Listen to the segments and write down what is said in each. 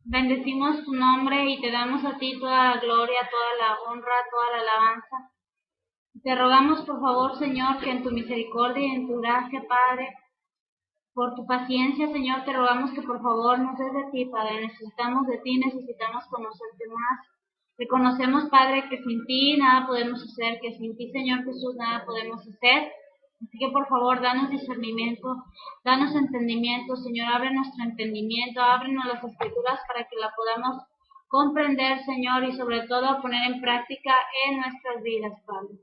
Bendecimos tu nombre y te damos a ti toda la gloria, toda la honra, toda la alabanza. Te rogamos, por favor, Señor, que en tu misericordia y en tu gracia, Padre, por tu paciencia, Señor, te rogamos que por favor nos des de ti, Padre. Necesitamos de ti, necesitamos conocerte más. Reconocemos, Padre, que sin ti nada podemos hacer, que sin ti, Señor Jesús, nada podemos hacer. Así que por favor, danos discernimiento, danos entendimiento, Señor, abre nuestro entendimiento, ábrenos las escrituras para que la podamos comprender, Señor, y sobre todo poner en práctica en nuestras vidas, Padre.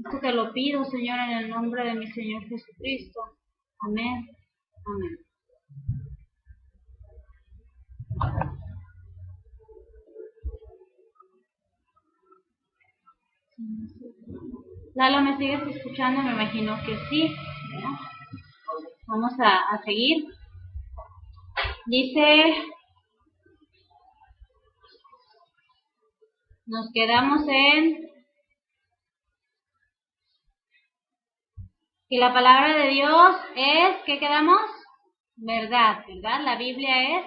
Esto te lo pido, Señor, en el nombre de mi Señor Jesucristo. Amén. Amén. Lalo, ¿me sigues escuchando? Me imagino que sí. ¿No? Vamos a seguir. Dice, nos quedamos en que la palabra de Dios es, ¿qué quedamos? Verdad, ¿verdad? La Biblia es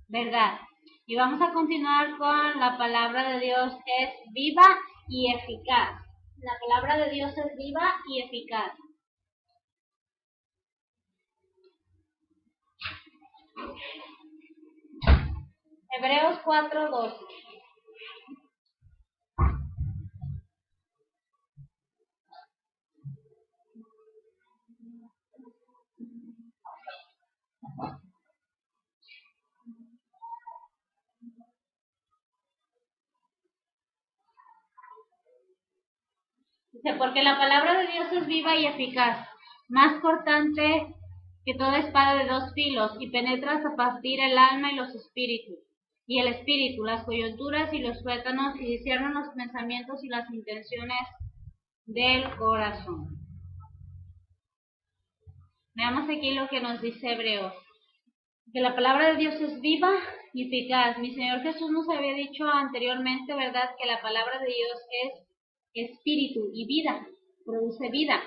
verdad. Y vamos a continuar con la palabra de Dios es viva y eficaz. La palabra de Dios es viva y eficaz. Hebreos 4:12. Dice, porque la palabra de Dios es viva y eficaz, más cortante que toda espada de dos filos, y penetra hasta partir el alma y los espíritus, y el espíritu, las coyunturas y los tuétanos, y discierne los pensamientos y las intenciones del corazón. Veamos aquí lo que nos dice Hebreos. Que la palabra de Dios es viva y eficaz. Mi Señor Jesús nos había dicho anteriormente, ¿verdad?, que la palabra de Dios es espíritu y vida, produce vida.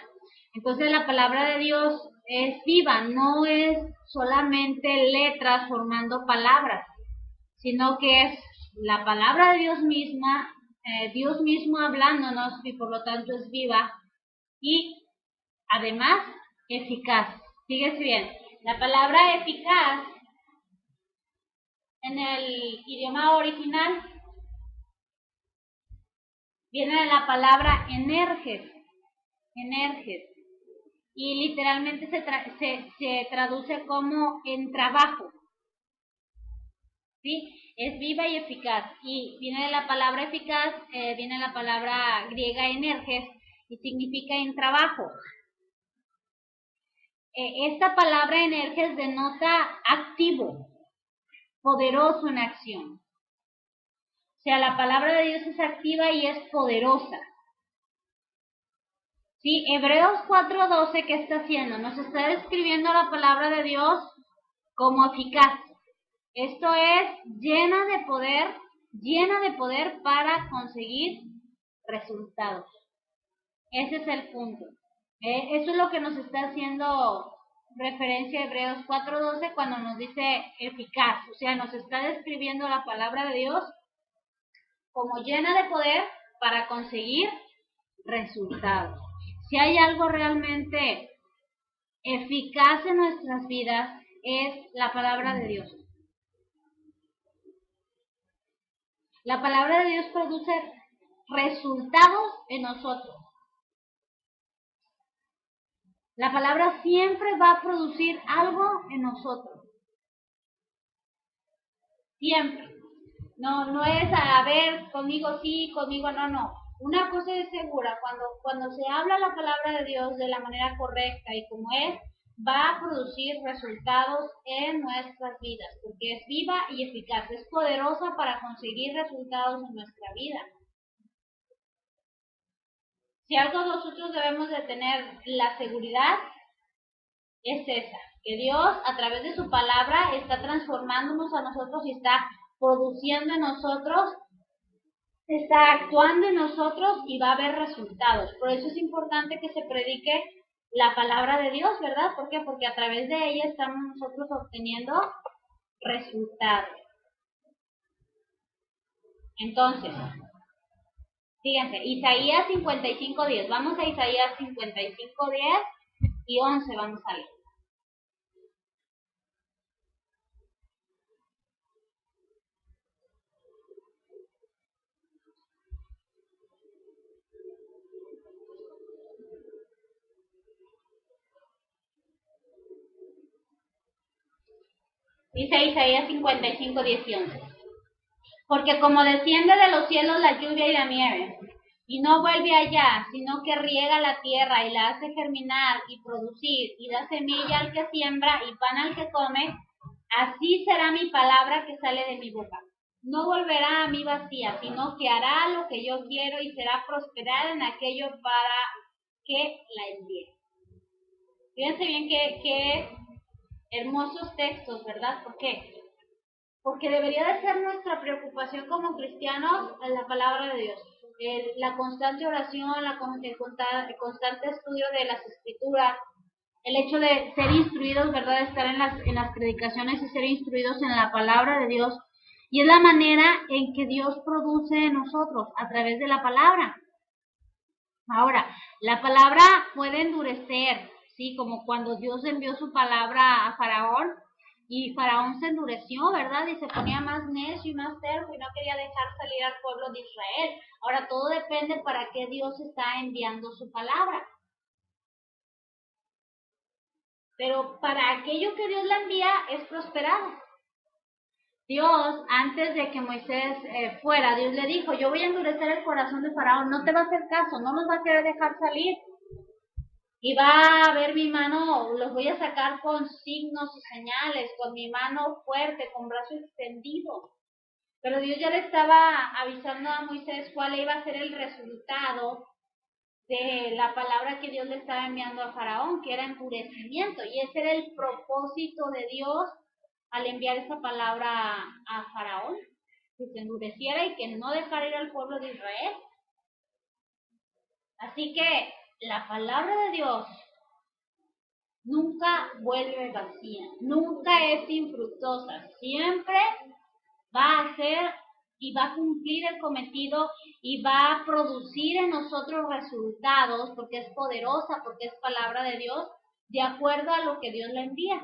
Entonces la palabra de Dios es viva, no es solamente letras formando palabras, sino que es la palabra de Dios mismo hablándonos y por lo tanto es viva y además eficaz. Fíjese bien, la palabra eficaz en el idioma original viene de la palabra energes, y literalmente se traduce como en trabajo, ¿sí? Es viva y eficaz, y viene de la palabra eficaz, viene de la palabra griega energes, y significa en trabajo. Esta palabra energes denota activo, poderoso en acción. O sea, la palabra de Dios es activa y es poderosa. Sí, Hebreos 4:12, ¿qué está haciendo? Nos está describiendo la palabra de Dios como eficaz. Esto es llena de poder para conseguir resultados. Ese es el punto. Eso es lo que nos está haciendo referencia a Hebreos 4:12 cuando nos dice eficaz. O sea, nos está describiendo la palabra de Dios como llena de poder para conseguir resultados. Si hay algo realmente eficaz en nuestras vidas, es la palabra de Dios. La palabra de Dios produce resultados en nosotros. La palabra siempre va a producir algo en nosotros. Siempre. No es a ver, conmigo sí, conmigo no. Una cosa es segura, cuando se habla la palabra de Dios de la manera correcta y como es, va a producir resultados en nuestras vidas, porque es viva y eficaz, es poderosa para conseguir resultados en nuestra vida. Si algo nosotros debemos de tener la seguridad, es esa, que Dios a través de su palabra está transformándonos a nosotros y está produciendo en nosotros, está actuando en nosotros y va a haber resultados. Por eso es importante que se predique la palabra de Dios, ¿verdad? ¿Por qué? Porque a través de ella estamos nosotros obteniendo resultados. Entonces, fíjense, Isaías 55:10. Vamos a Isaías 55:10 y 11 vamos a leer. Dice Isaías 55:10 y 11. Porque como desciende de los cielos la lluvia y la nieve, y no vuelve allá, sino que riega la tierra y la hace germinar y producir, y da semilla al que siembra y pan al que come, así será mi palabra que sale de mi boca. No volverá a mí vacía, sino que hará lo que yo quiero y será prosperada en aquello para que la envíe. Fíjense bien qué hermosos textos, ¿verdad? ¿Por qué? Porque debería de ser nuestra preocupación como cristianos en la palabra de Dios. La constante oración, el constante estudio de las escrituras, el hecho de ser instruidos, ¿verdad? De estar en las predicaciones y ser instruidos en la palabra de Dios. Y es la manera en que Dios produce en nosotros, a través de la palabra. Ahora, la palabra puede endurecer, ¿sí? Como cuando Dios envió su palabra a Faraón, y Faraón se endureció, ¿verdad? Y se ponía más necio y más terco y no quería dejar salir al pueblo de Israel. Ahora, todo depende para qué Dios está enviando su palabra. Pero para aquello que Dios la envía es prosperado. Dios, antes de que Moisés fuera, Dios le dijo, yo voy a endurecer el corazón de Faraón, no te va a hacer caso, no nos va a querer dejar salir. Y va a ver mi mano, los voy a sacar con signos y señales, con mi mano fuerte, con brazo extendido. Pero Dios ya le estaba avisando a Moisés cuál iba a ser el resultado de la palabra que Dios le estaba enviando a Faraón, que era endurecimiento. Y ese era el propósito de Dios al enviar esa palabra a Faraón, que se endureciera y que no dejara ir al pueblo de Israel. Así que la palabra de Dios nunca vuelve vacía, nunca es infructuosa, siempre va a ser y va a cumplir el cometido y va a producir en nosotros resultados porque es poderosa, porque es palabra de Dios, de acuerdo a lo que Dios le envía.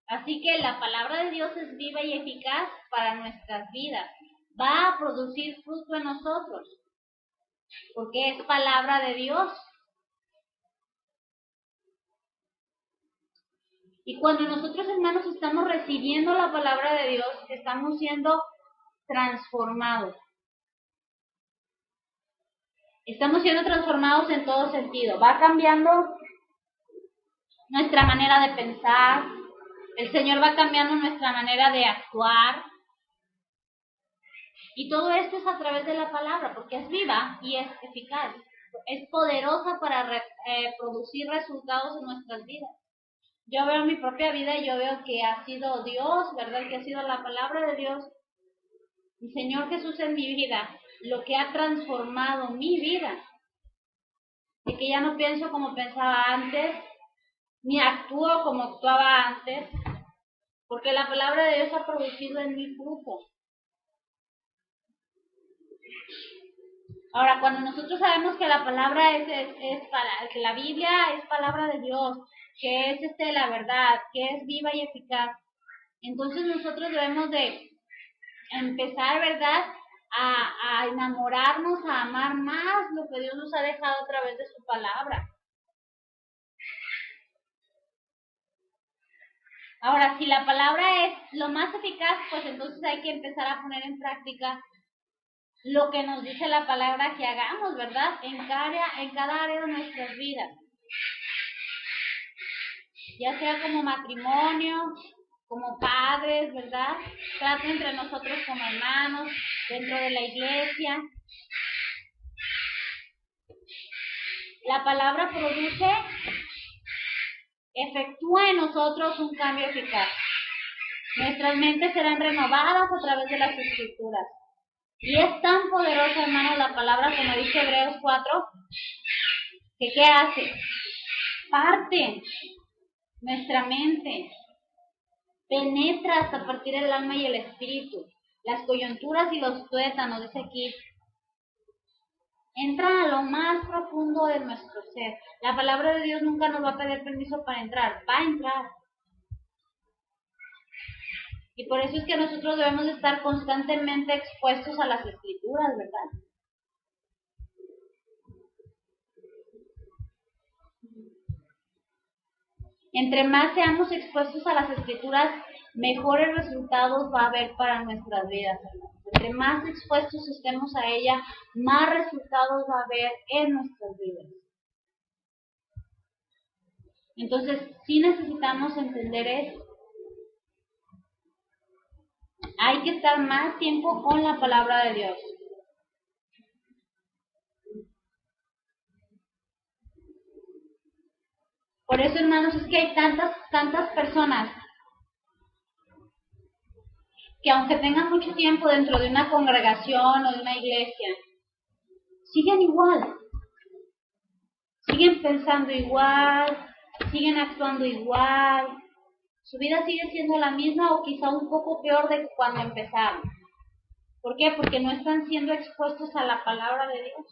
Así que la palabra de Dios es viva y eficaz para nuestras vidas, va a producir fruto en nosotros, porque es palabra de Dios. Y cuando nosotros, hermanos, estamos recibiendo la palabra de Dios, estamos siendo transformados. Estamos siendo transformados en todo sentido. Va cambiando nuestra manera de pensar. El Señor va cambiando nuestra manera de actuar. Y todo esto es a través de la palabra, porque es viva y es eficaz. Es poderosa para producir resultados en nuestras vidas. Yo veo mi propia vida y yo veo que ha sido Dios, ¿verdad? Que ha sido la palabra de Dios, mi Señor Jesús en mi vida, lo que ha transformado mi vida. De que ya no pienso como pensaba antes, ni actúo como actuaba antes, porque la palabra de Dios ha producido en mí fruto. Ahora, cuando nosotros sabemos que la palabra que la Biblia es palabra de Dios, que es la verdad, que es viva y eficaz, entonces nosotros debemos de empezar, ¿verdad?, a enamorarnos, a amar más lo que Dios nos ha dejado a través de su palabra. Ahora, si la palabra es lo más eficaz, pues entonces hay que empezar a poner en práctica lo que nos dice la palabra que hagamos, ¿verdad? En cada área de nuestras vidas. Ya sea como matrimonio, como padres, ¿verdad? Trato entre nosotros como hermanos, dentro de la iglesia. La palabra produce, efectúa en nosotros un cambio eficaz. Nuestras mentes serán renovadas a través de las escrituras. Y es tan poderosa, hermano, la palabra, como dice Hebreos 4, que ¿qué hace? Parte nuestra mente, penetra hasta partir el alma y el espíritu. las coyunturas y los tuétanos, dice aquí, entra a lo más profundo de nuestro ser. La palabra de Dios nunca nos va a pedir permiso para entrar, va a entrar. Y por eso es que nosotros debemos estar constantemente expuestos a las escrituras, ¿verdad? Entre más seamos expuestos a las escrituras, mejores resultados va a haber para nuestras vidas, hermanos. Entre más expuestos estemos a ella, más resultados va a haber en nuestras vidas. Entonces, sí necesitamos entender esto. Hay que estar más tiempo con la palabra de Dios. Por eso, hermanos, es que hay tantas personas que aunque tengan mucho tiempo dentro de una congregación o de una iglesia, siguen igual. Siguen pensando igual, siguen actuando igual. Su vida sigue siendo la misma o quizá un poco peor de cuando empezaron. ¿Por qué? Porque no están siendo expuestos a la palabra de Dios.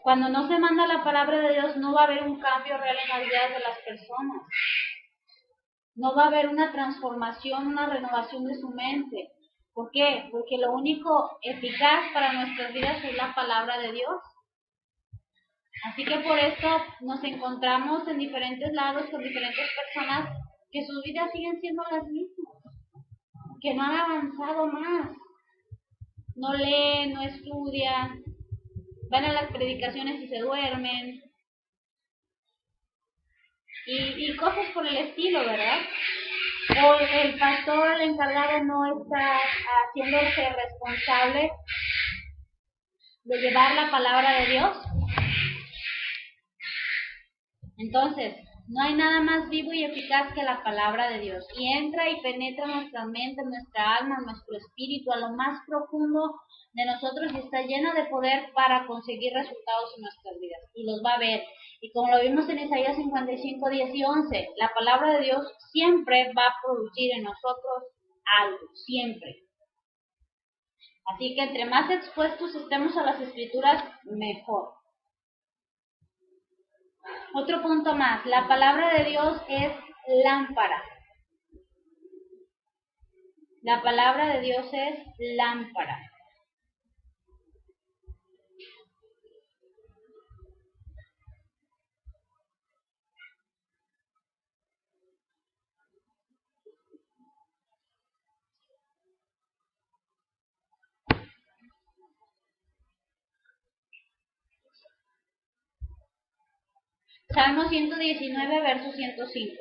Cuando no se manda la palabra de Dios, no va a haber un cambio real en las vidas de las personas. No va a haber una transformación, una renovación de su mente. ¿Por qué? Porque lo único eficaz para nuestras vidas es la palabra de Dios. Así que por esto nos encontramos en diferentes lados con diferentes personas que sus vidas siguen siendo las mismas, que no han avanzado más. No leen, no estudian, van a las predicaciones y se duermen. Y cosas por el estilo, ¿verdad? O el pastor, el encargado, no está haciéndose responsable de llevar la palabra de Dios. Entonces, no hay nada más vivo y eficaz que la palabra de Dios. Y entra y penetra nuestra mente, nuestra alma, nuestro espíritu, a lo más profundo de nosotros y está llena de poder para conseguir resultados en nuestras vidas. Y los va a ver. Y como lo vimos en Isaías 55, 10 y 11, la palabra de Dios siempre va a producir en nosotros algo, siempre. Así que entre más expuestos estemos a las escrituras, mejor. Otro punto más, la palabra de Dios es lámpara. La palabra de Dios es lámpara. Salmo 119, verso 105.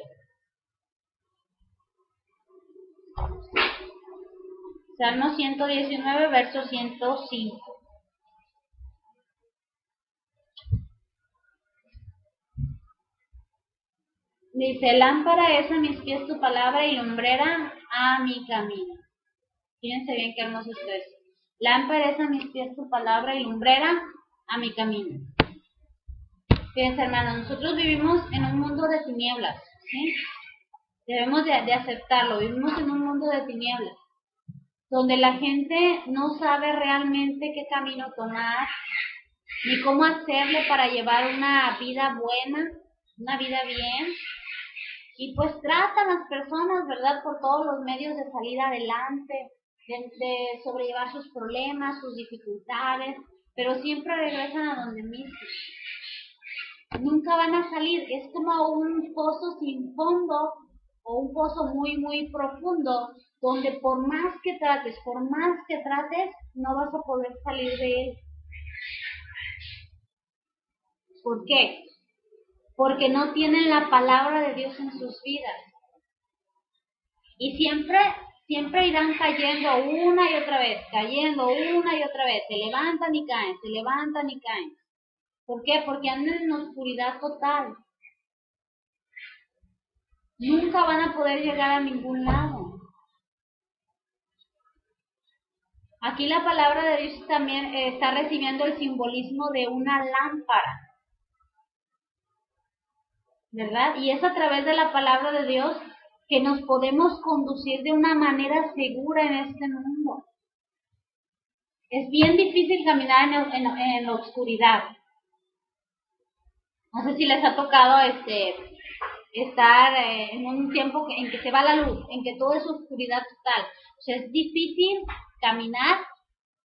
Salmo 119, verso 105. Dice, lámpara es a mis pies tu palabra y lumbrera a mi camino. Fíjense bien qué hermoso es esto. Lámpara es a mis pies tu palabra y lumbrera a mi camino. Fíjense, hermanos, nosotros vivimos en un mundo de tinieblas, ¿sí? Debemos de aceptarlo, vivimos en un mundo de tinieblas, donde la gente no sabe realmente qué camino tomar, ni cómo hacerle para llevar una vida buena, una vida bien, y pues tratan las personas, ¿verdad?, por todos los medios de salir adelante, de sobrellevar sus problemas, sus dificultades, pero siempre regresan a donde mismo. Nunca van a salir, es como un pozo sin fondo o un pozo muy, muy profundo, donde por más que trates, no vas a poder salir de él. ¿Por qué? Porque no tienen la palabra de Dios en sus vidas. Y siempre irán cayendo una y otra vez, se levantan y caen, se levantan y caen. ¿Por qué? Porque andan en oscuridad total. Nunca van a poder llegar a ningún lado. Aquí la palabra de Dios también está recibiendo el simbolismo de una lámpara, ¿verdad? Y es a través de la palabra de Dios que nos podemos conducir de una manera segura en este mundo. Es bien difícil caminar en la oscuridad. No sé si les ha tocado estar en un tiempo en que se va la luz, en que todo es oscuridad total. O sea, es difícil caminar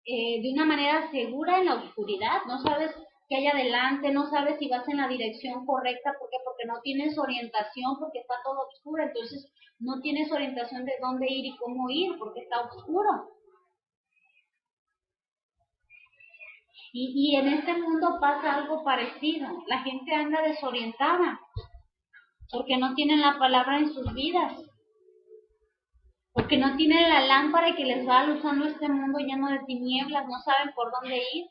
de una manera segura en la oscuridad. No sabes qué hay adelante, no sabes si vas en la dirección correcta. ¿Por qué? Porque no tienes orientación, porque está todo oscuro. Entonces no tienes orientación de dónde ir y cómo ir, porque está oscuro. Y en este mundo pasa algo parecido. La gente anda desorientada porque no tienen la palabra en sus vidas, porque no tienen la lámpara que les va alumbrando este mundo lleno de tinieblas, no saben por dónde ir.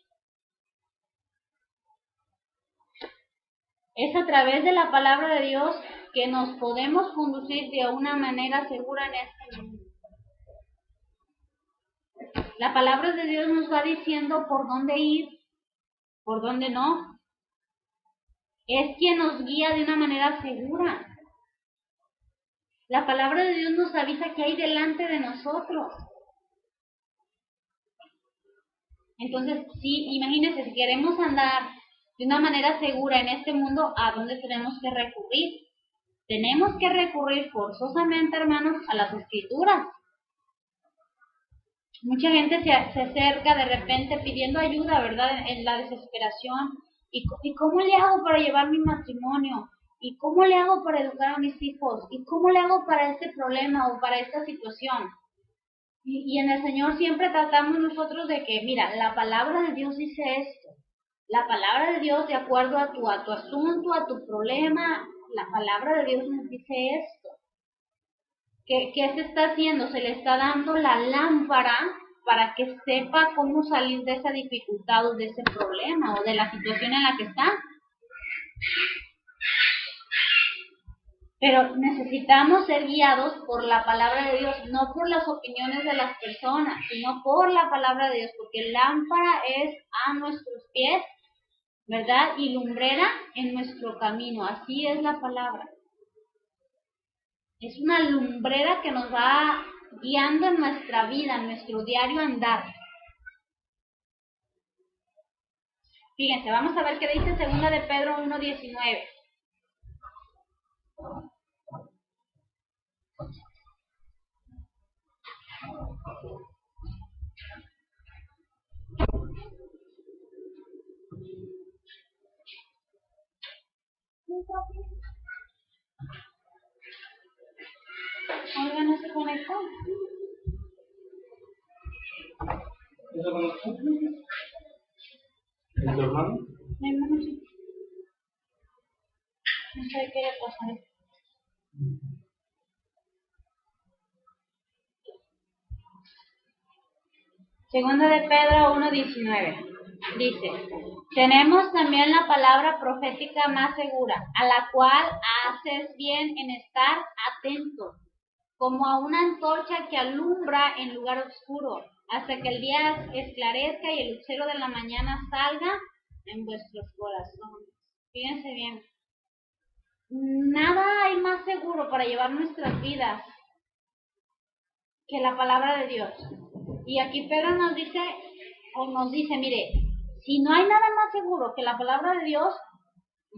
Es a través de la palabra de Dios que nos podemos conducir de una manera segura en este mundo. La palabra de Dios nos va diciendo por dónde ir, por dónde no. Es quien nos guía de una manera segura. La palabra de Dios nos avisa qué hay delante de nosotros. Entonces, sí, imagínense, si queremos andar de una manera segura en este mundo, ¿a dónde tenemos que recurrir? Tenemos que recurrir forzosamente, hermanos, a las Escrituras. Mucha gente se acerca de repente pidiendo ayuda, ¿verdad? En la desesperación. ¿Y cómo le hago para llevar mi matrimonio? ¿Y cómo le hago para educar a mis hijos? ¿Y cómo le hago para este problema o para esta situación? Y en el Señor siempre tratamos nosotros de que, mira, la palabra de Dios dice esto. La palabra de Dios, de acuerdo a tu asunto, a tu problema, la palabra de Dios nos dice esto. ¿Qué se está haciendo? Se le está dando la lámpara para que sepa cómo salir de esa dificultad o de ese problema o de la situación en la que está. Pero necesitamos ser guiados por la palabra de Dios, no por las opiniones de las personas, sino por la palabra de Dios, porque lámpara es a nuestros pies, ¿verdad? Y lumbrera en nuestro camino. Así es la palabra. Es una lumbrera que nos va guiando en nuestra vida, en nuestro diario andar. Fíjense, vamos a ver qué dice 2 de Pedro 1:19. Oiga, no se conectó. ¿No se conectó? ¿Es tu hermano? Mi hermano sí. No sé qué le pasa. Segunda de Pedro 1:19. Dice, tenemos también la palabra profética más segura, a la cual haces bien en estar atento, como a una antorcha que alumbra en lugar oscuro, hasta que el día esclarezca y el lucero de la mañana salga en vuestros corazones. Fíjense bien. Nada hay más seguro para llevar nuestras vidas que la palabra de Dios. Y aquí Pedro nos dice, mire, si no hay nada más seguro que la palabra de Dios,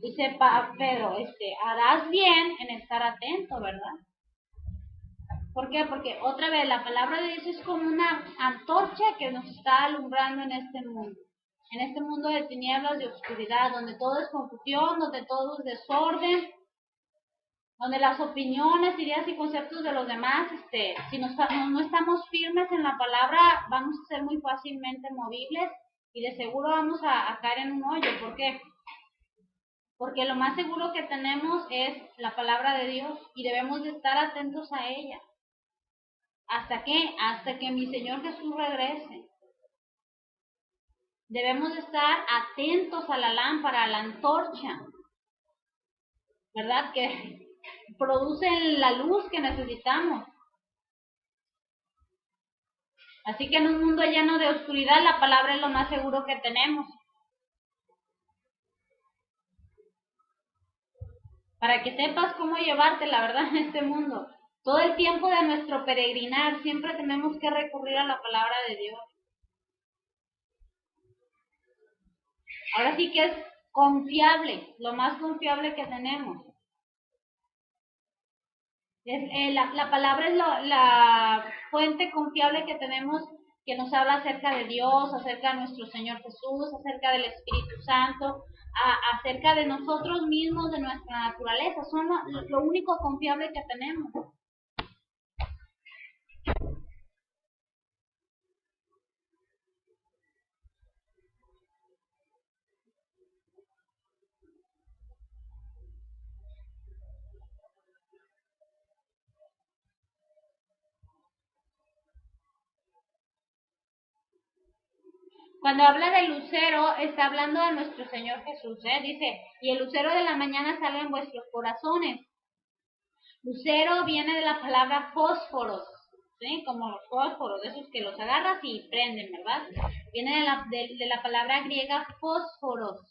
dice Pedro, harás bien en estar atento, ¿verdad? ¿Por qué? Porque otra vez la palabra de Dios es como una antorcha que nos está alumbrando en este mundo de tinieblas, de oscuridad, donde todo es confusión, donde todo es desorden, donde las opiniones, ideas y conceptos de los demás, si no estamos firmes en la palabra, vamos a ser muy fácilmente movibles y de seguro vamos a caer en un hoyo. ¿Por qué? Porque lo más seguro que tenemos es la palabra de Dios y debemos de estar atentos a ella. ¿Hasta qué? Hasta que mi Señor Jesús regrese. Debemos de estar atentos a la lámpara, a la antorcha, ¿verdad? Que producen la luz que necesitamos. Así que en un mundo lleno de oscuridad, la palabra es lo más seguro que tenemos. Para que sepas cómo llevarte, la verdad, en este mundo. Todo el tiempo de nuestro peregrinar siempre tenemos que recurrir a la palabra de Dios. Ahora sí que es confiable, lo más confiable que tenemos. La palabra es la fuente confiable que tenemos, que nos habla acerca de Dios, acerca de nuestro Señor Jesús, acerca del Espíritu Santo, acerca de nosotros mismos, de nuestra naturaleza. Son lo único confiable que tenemos. Cuando habla de lucero, está hablando de nuestro Señor Jesús, dice, y el lucero de la mañana sale en vuestros corazones. Lucero viene de la palabra fósforos, ¿sí? Como los fósforos, de esos que los agarras y prenden, ¿verdad? Viene de la palabra griega fósforos.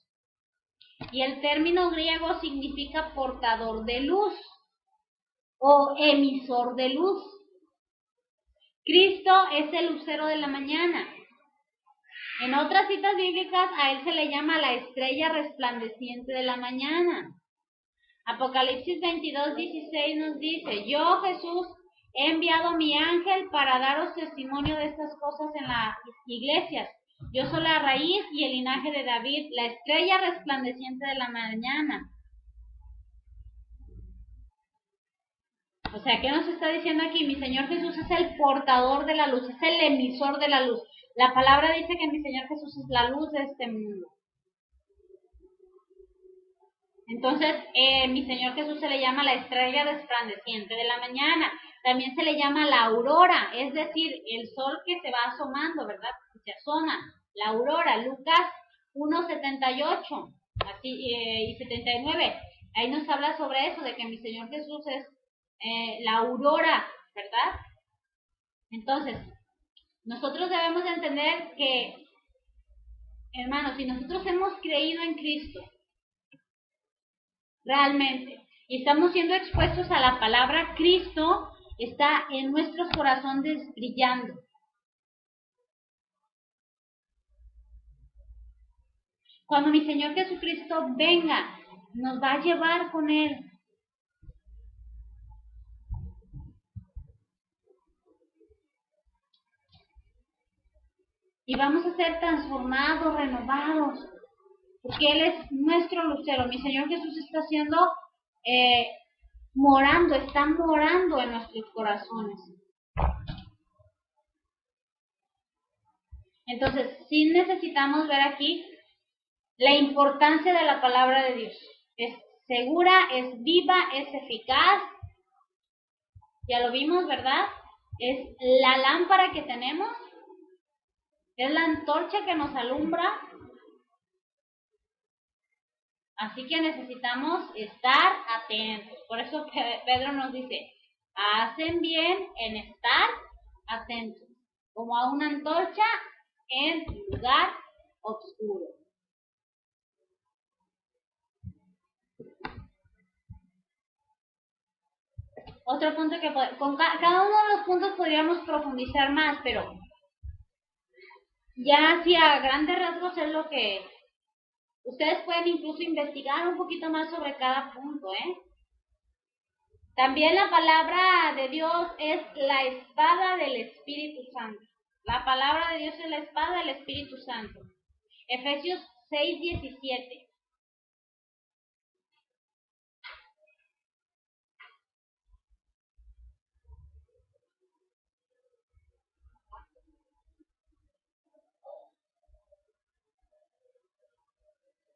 Y el término griego significa portador de luz o emisor de luz. Cristo es el lucero de la mañana. En otras citas bíblicas a él se le llama la estrella resplandeciente de la mañana. Apocalipsis 22:16 nos dice, yo Jesús he enviado a mi ángel para daros testimonio de estas cosas en las iglesias. Yo soy la raíz y el linaje de David, la estrella resplandeciente de la mañana. O sea, ¿qué nos está diciendo aquí? Mi Señor Jesús es el portador de la luz, es el emisor de la luz. La palabra dice que mi Señor Jesús es la luz de este mundo. Entonces, mi Señor Jesús se le llama la estrella resplandeciente de la mañana. También se le llama la aurora, es decir, el sol que se va asomando, ¿verdad? Se asoma, la aurora. Lucas 1:78 así, y 79. Ahí nos habla sobre eso, de que mi Señor Jesús es la aurora, ¿verdad? Entonces, nosotros debemos de entender que, hermanos, si nosotros hemos creído en Cristo, realmente, y estamos siendo expuestos a la palabra, Cristo está en nuestros corazones brillando. Cuando mi Señor Jesucristo venga, nos va a llevar con Él. Y vamos a ser transformados, renovados, porque Él es nuestro lucero. Mi Señor Jesús está está morando en nuestros corazones. Entonces, sí necesitamos ver aquí la importancia de la palabra de Dios. Es segura, es viva, es eficaz. Ya lo vimos, ¿verdad? Es la lámpara que tenemos, es la antorcha que nos alumbra. Así que necesitamos estar atentos. Por eso Pedro nos dice, hacen bien en estar atentos, como a una antorcha en lugar oscuro. Otro punto que con cada uno de los puntos podríamos profundizar más, pero ya así a grandes rasgos es lo que ustedes pueden incluso investigar un poquito más sobre cada punto, También la palabra de Dios es la espada del Espíritu Santo. La palabra de Dios es la espada del Espíritu Santo. Efesios 6:17.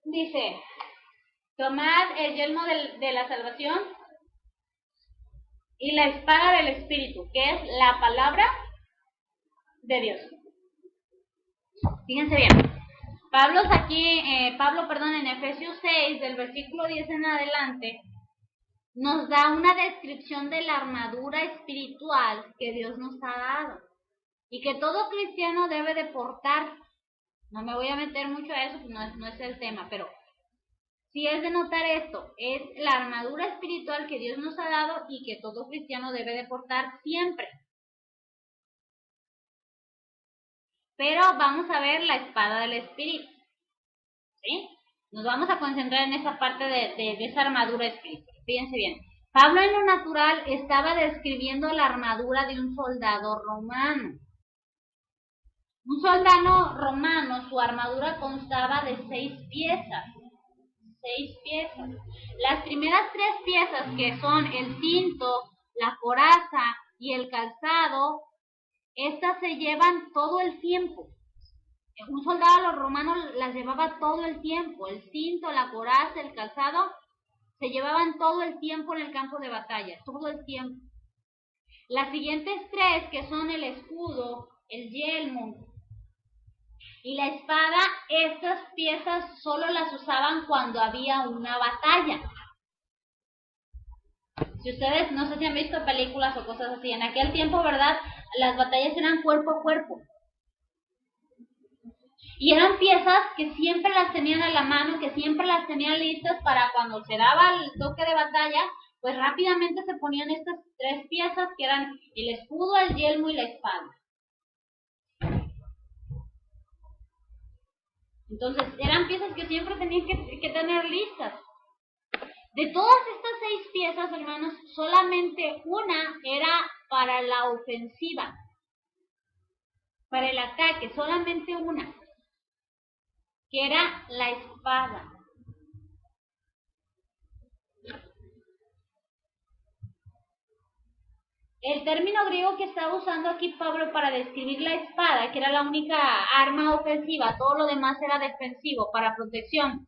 Dice, tomad el yelmo de la salvación y la espada del Espíritu, que es la palabra de Dios. Fíjense bien. Pablo, en Efesios 6, del versículo 10 en adelante, nos da una descripción de la armadura espiritual que Dios nos ha dado y que todo cristiano debe de portar. No me voy a meter mucho a eso, pues no es el tema, pero sí es de notar esto, es la armadura espiritual que Dios nos ha dado y que todo cristiano debe de portar siempre. Pero vamos a ver la espada del Espíritu, ¿sí? Nos vamos a concentrar en esa parte de esa armadura espiritual. Fíjense bien. Pablo en lo natural estaba describiendo la armadura de un soldado romano. Un soldado romano, su armadura constaba de 6 piezas. 6 piezas. Las primeras 3 piezas, que son el cinto, la coraza y el calzado, estas se llevan todo el tiempo. Un soldado a los romanos las llevaba todo el tiempo. El cinto, la coraza, el calzado, se llevaban todo el tiempo en el campo de batalla, todo el tiempo. Las siguientes 3, que son el escudo, el yelmo y la espada, estas piezas solo las usaban cuando había una batalla. Si ustedes, no sé si han visto películas o cosas así, en aquel tiempo, ¿verdad? Las batallas eran cuerpo a cuerpo. Y eran piezas que siempre las tenían a la mano, que siempre las tenían listas para cuando se daba el toque de batalla, pues rápidamente se ponían estas 3 piezas que eran el escudo, el yelmo y la espada. Entonces, eran piezas que siempre tenían que tener listas. De todas estas 6 piezas, hermanos, solamente una era para la ofensiva, para el ataque, solamente una, que era la espada. El término griego que estaba usando aquí Pablo para describir la espada, que era la única arma ofensiva, todo lo demás era defensivo, para protección,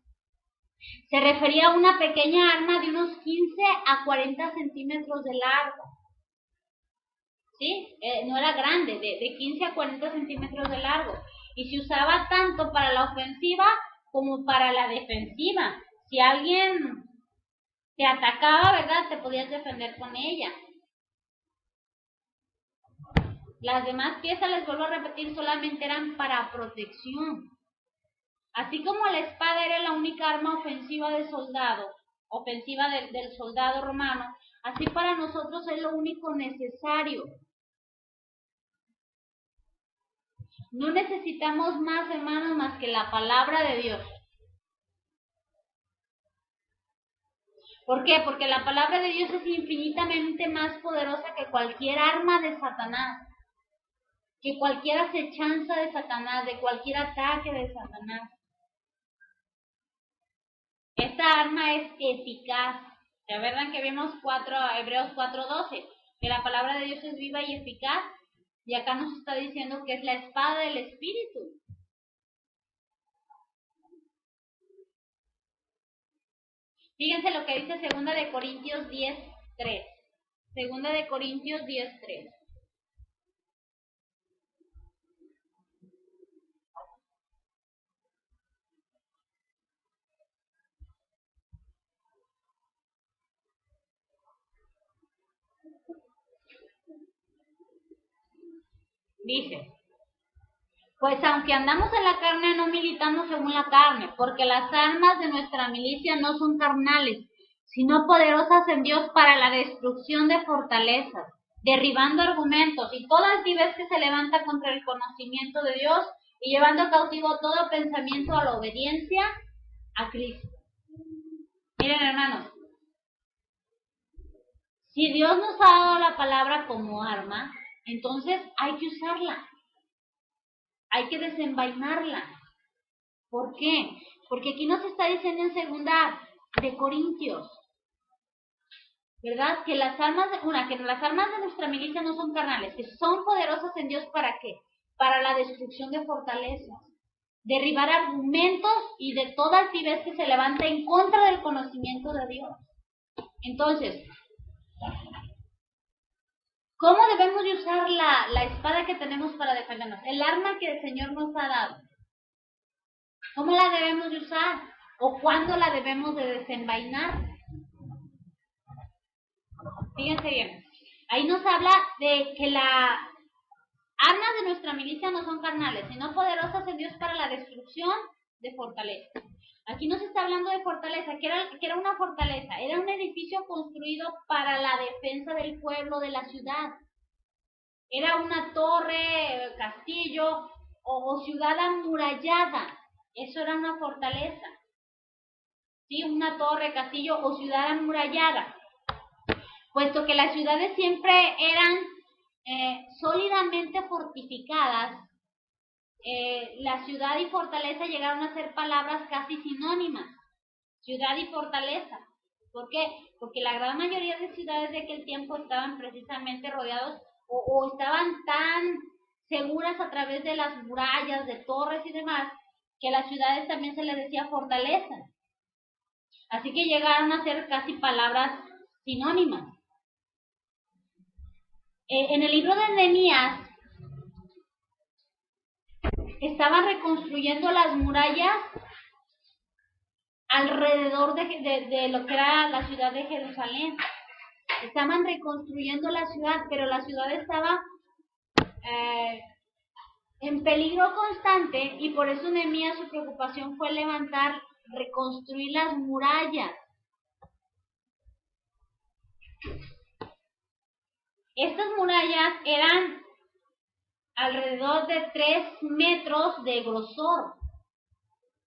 se refería a una pequeña arma de unos 15 a 40 centímetros de largo. ¿Sí? No era grande, de 15 a 40 centímetros de largo. Y se usaba tanto para la ofensiva como para la defensiva. Si alguien te atacaba, ¿verdad? Te podías defender con ella. Las demás piezas, les vuelvo a repetir, solamente eran para protección. Así como la espada era la única arma ofensiva del soldado, del soldado romano, así para nosotros es lo único necesario. No necesitamos más, hermanos, más que la palabra de Dios. ¿Por qué? Porque la palabra de Dios es infinitamente más poderosa que cualquier arma de Satanás, que cualquier acechanza de Satanás, de cualquier ataque de Satanás. Esta arma es eficaz. ¿Se acuerdan que vimos Hebreos 4:12? Que la palabra de Dios es viva y eficaz. Y acá nos está diciendo que es la espada del Espíritu. Fíjense lo que dice 2 de Corintios 10:3. 2 de Corintios 10:3. Dice: pues aunque andamos en la carne, no militamos según la carne, porque las armas de nuestra milicia no son carnales, sino poderosas en Dios para la destrucción de fortalezas, derribando argumentos y toda altivez que se levanta contra el conocimiento de Dios y llevando cautivo todo pensamiento a la obediencia a Cristo. Miren, hermanos, si Dios nos ha dado la palabra como arma, entonces hay que usarla. Hay que desenvainarla. ¿Por qué? Porque aquí nos está diciendo en 2 de Corintios, ¿verdad? Que las armas de nuestra milicia no son carnales, que son poderosas en Dios, ¿para qué? Para la destrucción de fortalezas, derribar argumentos y de toda altivez que se levanta en contra del conocimiento de Dios. Entonces, ¿cómo debemos de usar la espada que tenemos para defendernos? El arma que el Señor nos ha dado. ¿Cómo la debemos de usar? ¿O cuándo la debemos de desenvainar? Fíjense bien. Ahí nos habla de que las armas de nuestra milicia no son carnales, sino poderosas en Dios para la destrucción de fortaleza. Aquí no se está hablando de fortaleza, que era una fortaleza, era un edificio construido para la defensa del pueblo, de la ciudad. Era una torre, castillo o ciudad amurallada. Eso era una fortaleza. ¿Sí? Una torre, castillo o ciudad amurallada. Puesto que las ciudades siempre eran sólidamente fortificadas, la ciudad y fortaleza llegaron a ser palabras casi sinónimas. Ciudad y fortaleza. ¿Por qué? Porque la gran mayoría de ciudades de aquel tiempo estaban precisamente rodeados o estaban tan seguras a través de las murallas, de torres y demás, que a las ciudades también se les decía fortaleza. Así que llegaron a ser casi palabras sinónimas. En el libro de Nehemías estaban reconstruyendo las murallas alrededor de lo que era la ciudad de Jerusalén. Estaban reconstruyendo la ciudad, pero la ciudad estaba en peligro constante y por eso Nehemías su preocupación fue reconstruir las murallas. Estas murallas eran alrededor de 3 metros de grosor,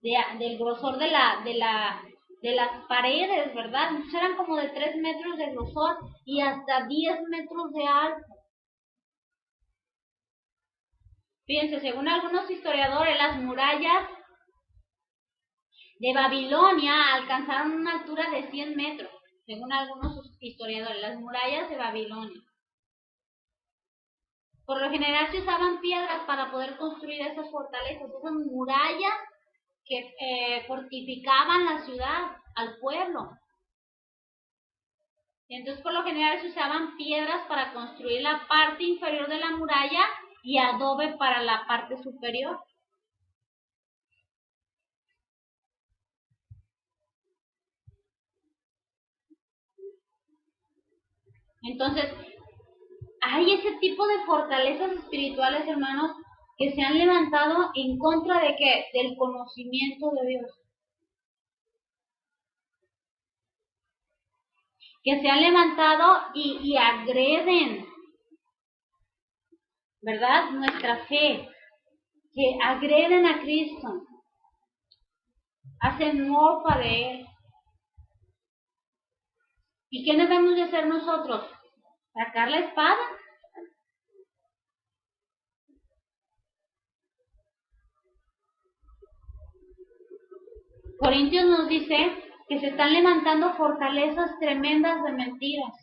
del grosor de las paredes, ¿verdad? Entonces eran como de 3 metros de grosor y hasta 10 metros de alto. Fíjense, según algunos historiadores, las murallas de Babilonia alcanzaron una altura de 100 metros, según algunos historiadores, las murallas de Babilonia. Por lo general se usaban piedras para poder construir esas fortalezas, esas murallas que fortificaban la ciudad, al pueblo. Y entonces por lo general se usaban piedras para construir la parte inferior de la muralla y adobe para la parte superior. Entonces, hay ese tipo de fortalezas espirituales, hermanos, que se han levantado en contra de ¿qué? Del conocimiento de Dios. Que se han levantado y agreden, ¿verdad? Nuestra fe. Que agreden a Cristo. Hacen mofa de Él. ¿Y qué debemos de hacer nosotros? ¿Sacar la espada? Corintios nos dice que se están levantando fortalezas tremendas de mentiras.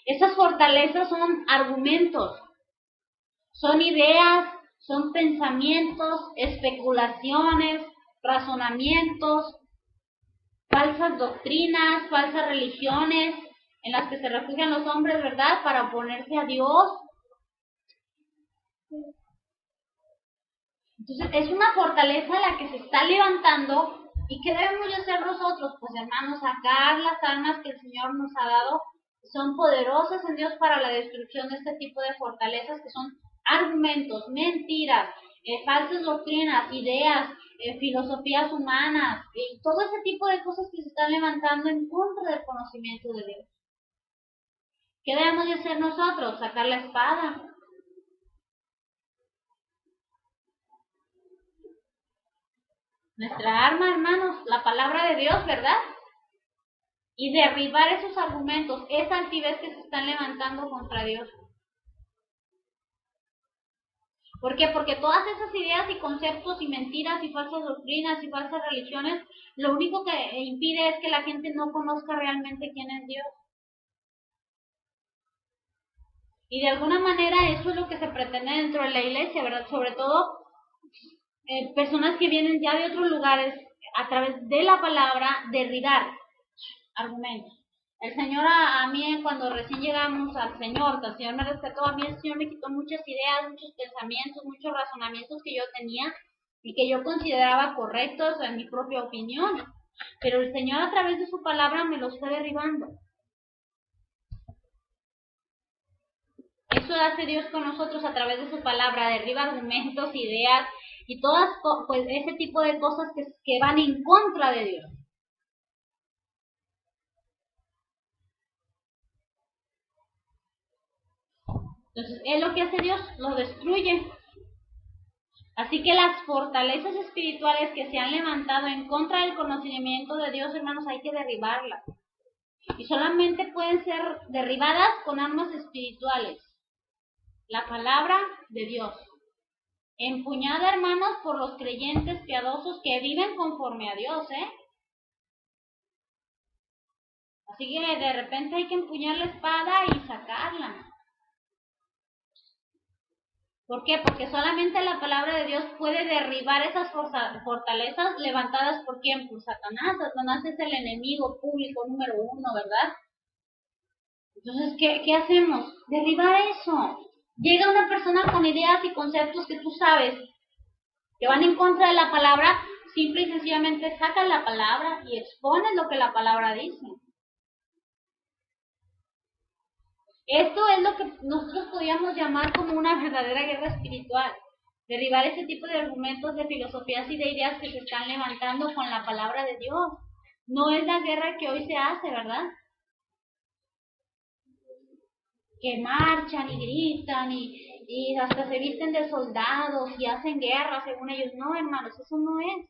Esas fortalezas son argumentos, son ideas, son pensamientos, especulaciones, razonamientos, falsas doctrinas, falsas religiones en las que se refugian los hombres, ¿verdad?, para oponerse a Dios. Entonces es una fortaleza la que se está levantando. ¿Y qué debemos de hacer nosotros? Pues hermanos, sacar las armas que el Señor nos ha dado, son poderosas en Dios para la destrucción de este tipo de fortalezas que son argumentos, mentiras, falsas doctrinas, ideas, filosofías humanas, y todo ese tipo de cosas que se están levantando en contra del conocimiento de Dios. ¿Qué debemos de hacer nosotros? Sacar la espada. Nuestra arma, hermanos, la palabra de Dios, ¿verdad? Y derribar esos argumentos, esa altivez que se están levantando contra Dios. ¿Por qué? Porque todas esas ideas y conceptos y mentiras y falsas doctrinas y falsas religiones, lo único que impide es que la gente no conozca realmente quién es Dios. Y de alguna manera eso es lo que se pretende dentro de la iglesia, ¿verdad? Sobre todo personas que vienen ya de otros lugares, a través de la palabra, derribar argumentos. El Señor a mí, cuando recién llegamos al Señor, que el Señor me rescató, a mí el Señor me quitó muchas ideas, muchos pensamientos, muchos razonamientos que yo tenía y que yo consideraba correctos en mi propia opinión. Pero el Señor a través de su palabra me los fue derribando. Eso hace Dios con nosotros a través de su palabra, derriba argumentos, ideas, y todas, pues ese tipo de cosas que van en contra de Dios. Entonces, es lo que hace Dios, lo destruye. Así que las fortalezas espirituales que se han levantado en contra del conocimiento de Dios, hermanos, hay que derribarlas. Y solamente pueden ser derribadas con armas espirituales. La palabra de Dios. Empuñada, hermanos, por los creyentes piadosos que viven conforme a Dios, Así que de repente hay que empuñar la espada y sacarla. ¿Por qué? Porque solamente la palabra de Dios puede derribar esas fortalezas levantadas por quién? Por Satanás. Satanás es el enemigo público número 1, ¿verdad? Entonces, ¿qué hacemos? Derribar eso. Llega una persona con ideas y conceptos que tú sabes que van en contra de la palabra, simple y sencillamente sacas la palabra y expones lo que la palabra dice. Esto es lo que nosotros podríamos llamar como una verdadera guerra espiritual. Derribar ese tipo de argumentos, de filosofías y de ideas que se están levantando con la palabra de Dios. No es la guerra que hoy se hace, ¿verdad? Que marchan y gritan y hasta se visten de soldados y hacen guerra según ellos. No, hermanos, eso no es.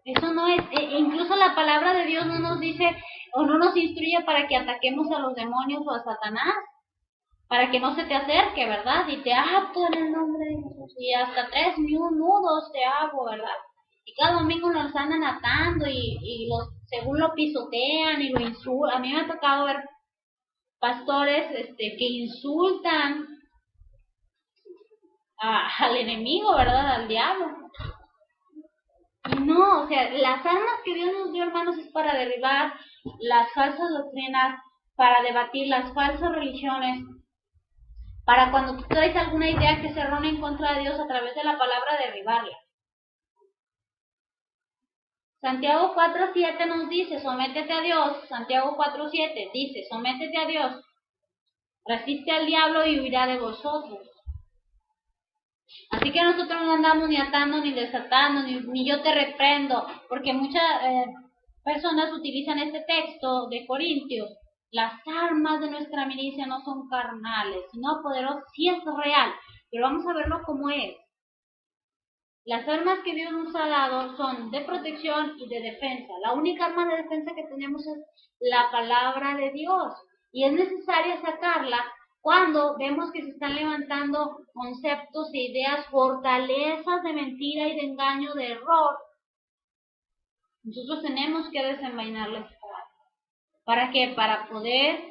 Eso no es, incluso la palabra de Dios no nos dice o no nos instruye para que ataquemos a los demonios o a Satanás, para que no se te acerque, ¿verdad? Y te ato en el nombre de Jesús, y hasta 3 nudos te hago, ¿verdad? Y cada domingo nos andan atando y según lo pisotean y lo insultan. A mí me ha tocado ver pastores que insultan al enemigo, ¿verdad? Al diablo. No, o sea, las armas que Dios nos dio, hermanos, es para derribar las falsas doctrinas, para debatir las falsas religiones, para cuando tú traes alguna idea que se errónea en contra de Dios a través de la palabra, derribarla. Santiago 4:7 nos dice, sométete a Dios. Santiago 4:7 dice, sométete a Dios. Resiste al diablo y huirá de vosotros. Así que nosotros no andamos ni atando, ni desatando, ni yo te reprendo, porque muchas personas utilizan este texto de Corintios. Las armas de nuestra milicia no son carnales, sino poderosas. Sí es real, pero vamos a verlo como es. Las armas que Dios nos ha dado son de protección y de defensa. La única arma de defensa que tenemos es la palabra de Dios. Y es necesario sacarla cuando vemos que se están levantando conceptos e ideas, fortalezas de mentira y de engaño, de error. Nosotros tenemos que desenvainarlas. ¿Para qué? Para poder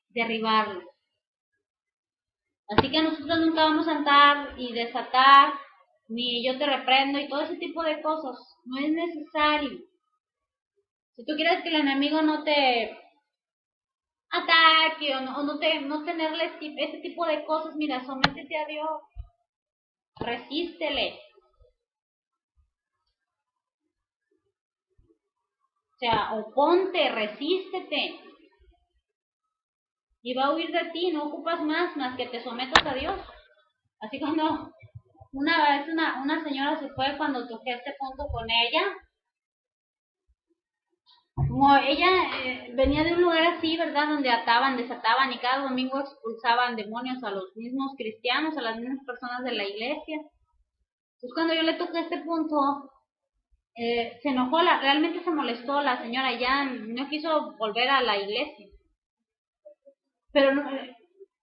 derribarlo. Así que nosotros nunca vamos a andar y desatar, ni yo te reprendo y todo ese tipo de cosas. No es necesario. Si tú quieres que el enemigo no te ataque o no tenerle ese tipo de cosas, mira, sométete a Dios. Resístele. O sea, oponte, resístete. Y va a huir de ti, no ocupas más que te sometas a Dios. Así cuando una vez una señora se fue cuando toqué este punto con ella. Como ella venía de un lugar así, ¿verdad? Donde ataban, desataban y cada domingo expulsaban demonios a los mismos cristianos, a las mismas personas de la iglesia. Entonces cuando yo le toqué este punto, se enojó, realmente se molestó la señora, ya no quiso volver a la iglesia. Pero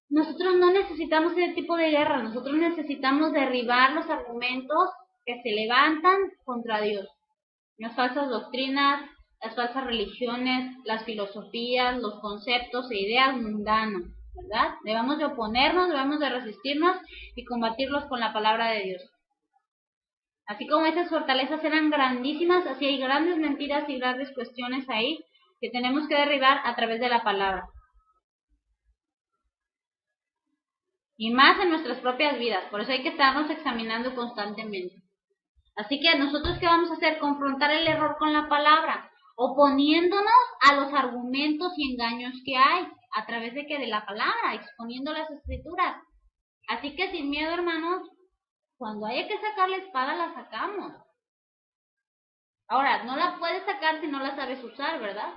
nosotros no necesitamos ese tipo de guerra, nosotros necesitamos derribar los argumentos que se levantan contra Dios. Las falsas doctrinas, las falsas religiones, las filosofías, los conceptos e ideas mundanos, ¿verdad? Debemos de oponernos, debemos de resistirnos y combatirlos con la palabra de Dios. Así como esas fortalezas eran grandísimas, así hay grandes mentiras y grandes cuestiones ahí que tenemos que derribar a través de la palabra. Y más en nuestras propias vidas, por eso hay que estarnos examinando constantemente. Así que nosotros, ¿qué vamos a hacer? Confrontar el error con la palabra. oponiéndonos a los argumentos y engaños que hay, a través de que de la palabra, exponiendo las escrituras. Así que sin miedo, hermanos, cuando haya que sacar la espada, la sacamos. Ahora, no la puedes sacar si no la sabes usar, ¿verdad?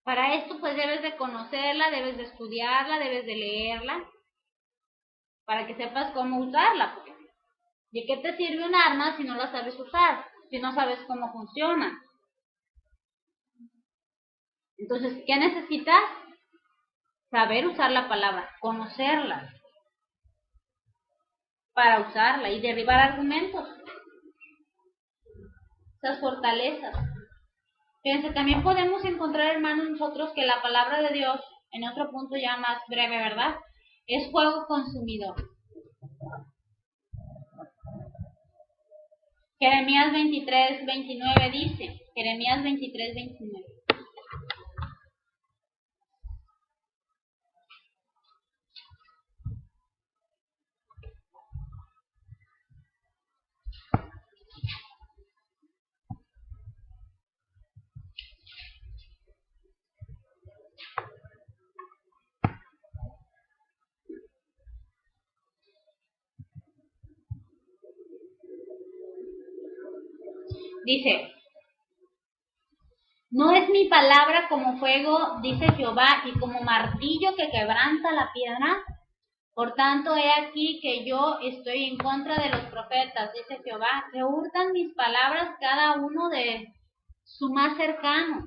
Para esto, pues debes de conocerla, debes de estudiarla, debes de leerla, para que sepas cómo usarla. Porque ¿de qué te sirve un arma si no la sabes usar? Si no sabes cómo funciona. Entonces, ¿qué necesitas? Saber usar la palabra, conocerla, para usarla y derribar argumentos, esas fortalezas. Fíjense, también podemos encontrar, hermanos, nosotros que la palabra de Dios, en otro punto ya más breve, ¿verdad? Es fuego consumidor. Jeremías 23:29 dice, Jeremías 23:29. Dice, no es mi palabra como fuego, dice Jehová, y como martillo que quebranta la piedra. Por tanto, he aquí que yo estoy en contra de los profetas, dice Jehová, que hurtan mis palabras cada uno de su más cercano.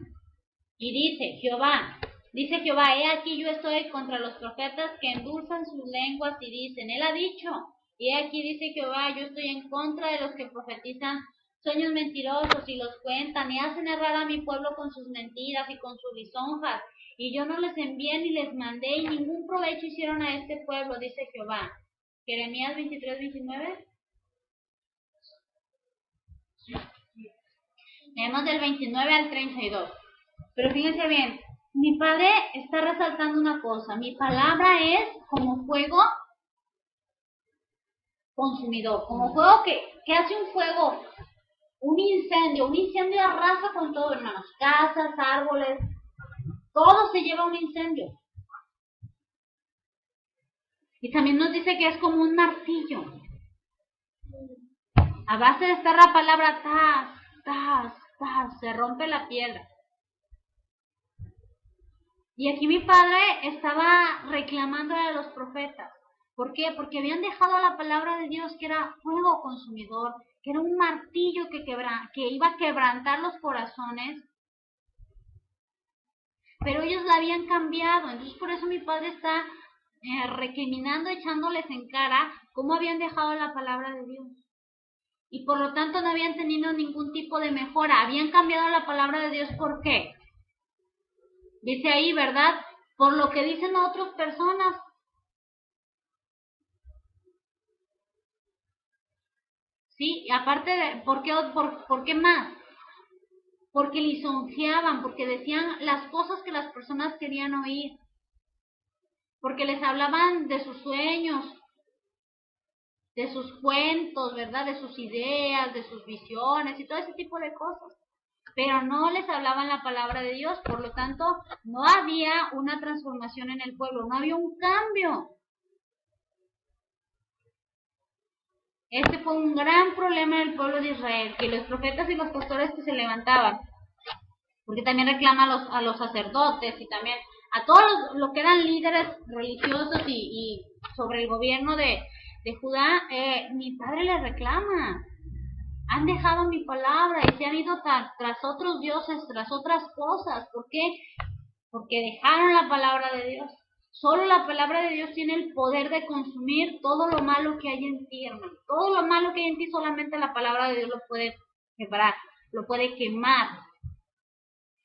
Y dice Jehová, he aquí yo estoy contra los profetas que endulzan sus lenguas y dicen, él ha dicho. Y he aquí dice Jehová, yo estoy en contra de los que profetizan sueños mentirosos y los cuentan y hacen errar a mi pueblo con sus mentiras y con sus lisonjas. Y yo no les envié ni les mandé y ningún provecho hicieron a este pueblo, dice Jehová. Jeremías 23:29. Leemos del 29 al 32. Pero fíjense bien, mi padre está resaltando una cosa. Mi palabra es como fuego consumidor, como fuego que hace un fuego, un incendio arrasa con todo, hermanos, casas, árboles, todo se lleva a un incendio. Y también nos dice que es como un martillo. A base de estar la palabra se rompe la piedra. Y aquí mi padre estaba reclamando a los profetas. ¿Por qué? Porque habían dejado la palabra de Dios, que era fuego consumidor, que era un martillo que iba a quebrantar los corazones, pero ellos la habían cambiado. Entonces por eso mi padre está recriminando, echándoles en cara cómo habían dejado la palabra de Dios. Y por lo tanto no habían tenido ningún tipo de mejora. Habían cambiado la palabra de Dios, ¿por qué? Dice ahí, ¿verdad? Por lo que dicen otras personas. Sí, y aparte de, ¿por qué más? Porque lisonjeaban, porque decían las cosas que las personas querían oír. Porque les hablaban de sus sueños, de sus cuentos, ¿verdad? De sus ideas, de sus visiones y todo ese tipo de cosas. Pero no les hablaban la palabra de Dios, por lo tanto, no había una transformación en el pueblo, no había un cambio. Este fue un gran problema en el pueblo de Israel, que los profetas y los pastores que se levantaban, porque también reclama a los sacerdotes y también a todos los que eran líderes religiosos y sobre el gobierno de Judá, mi padre les reclama. Han dejado mi palabra y se han ido tras otros dioses, tras otras cosas. ¿Por qué? Porque dejaron la palabra de Dios. Solo la palabra de Dios tiene el poder de consumir todo lo malo que hay en ti, hermano. Todo lo malo que hay en ti, solamente la palabra de Dios lo puede quebrar, lo puede quemar.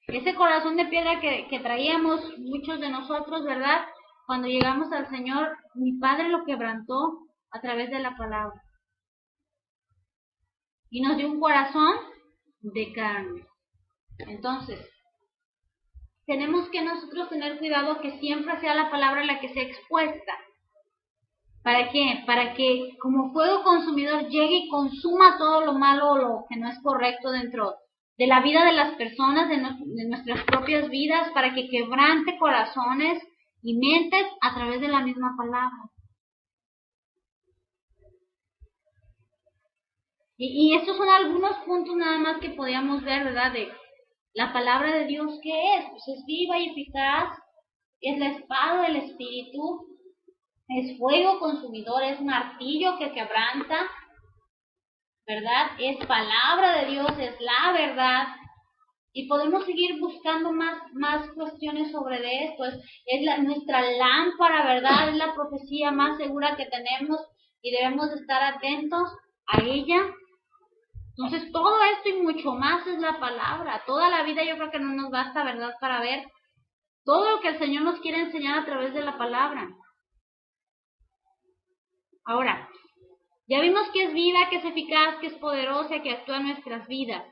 Ese corazón de piedra que traíamos muchos de nosotros, ¿verdad? Cuando llegamos al Señor, mi Padre lo quebrantó a través de la palabra. Y nos dio un corazón de carne. Entonces, tenemos que nosotros tener cuidado que siempre sea la palabra la que sea expuesta. ¿Para qué? Para que como fuego consumidor llegue y consuma todo lo malo o lo que no es correcto dentro de la vida de las personas, de nuestras propias vidas, para que quebrante corazones y mentes a través de la misma palabra. Y estos son algunos puntos nada más que podíamos ver, ¿verdad? De la palabra de Dios, ¿qué es? Pues es viva y eficaz, es la espada del Espíritu, es fuego consumidor, es martillo que quebranta, ¿verdad? Es palabra de Dios, es la verdad. Y podemos seguir buscando más cuestiones sobre de esto. Es nuestra lámpara, ¿verdad? Es la profecía más segura que tenemos y debemos estar atentos a ella. Entonces, todo esto y mucho más es la palabra. Toda la vida yo creo que no nos basta, ¿verdad?, para ver todo lo que el Señor nos quiere enseñar a través de la palabra. Ahora, ya vimos que es viva, que es eficaz, que es poderosa, que actúa en nuestras vidas.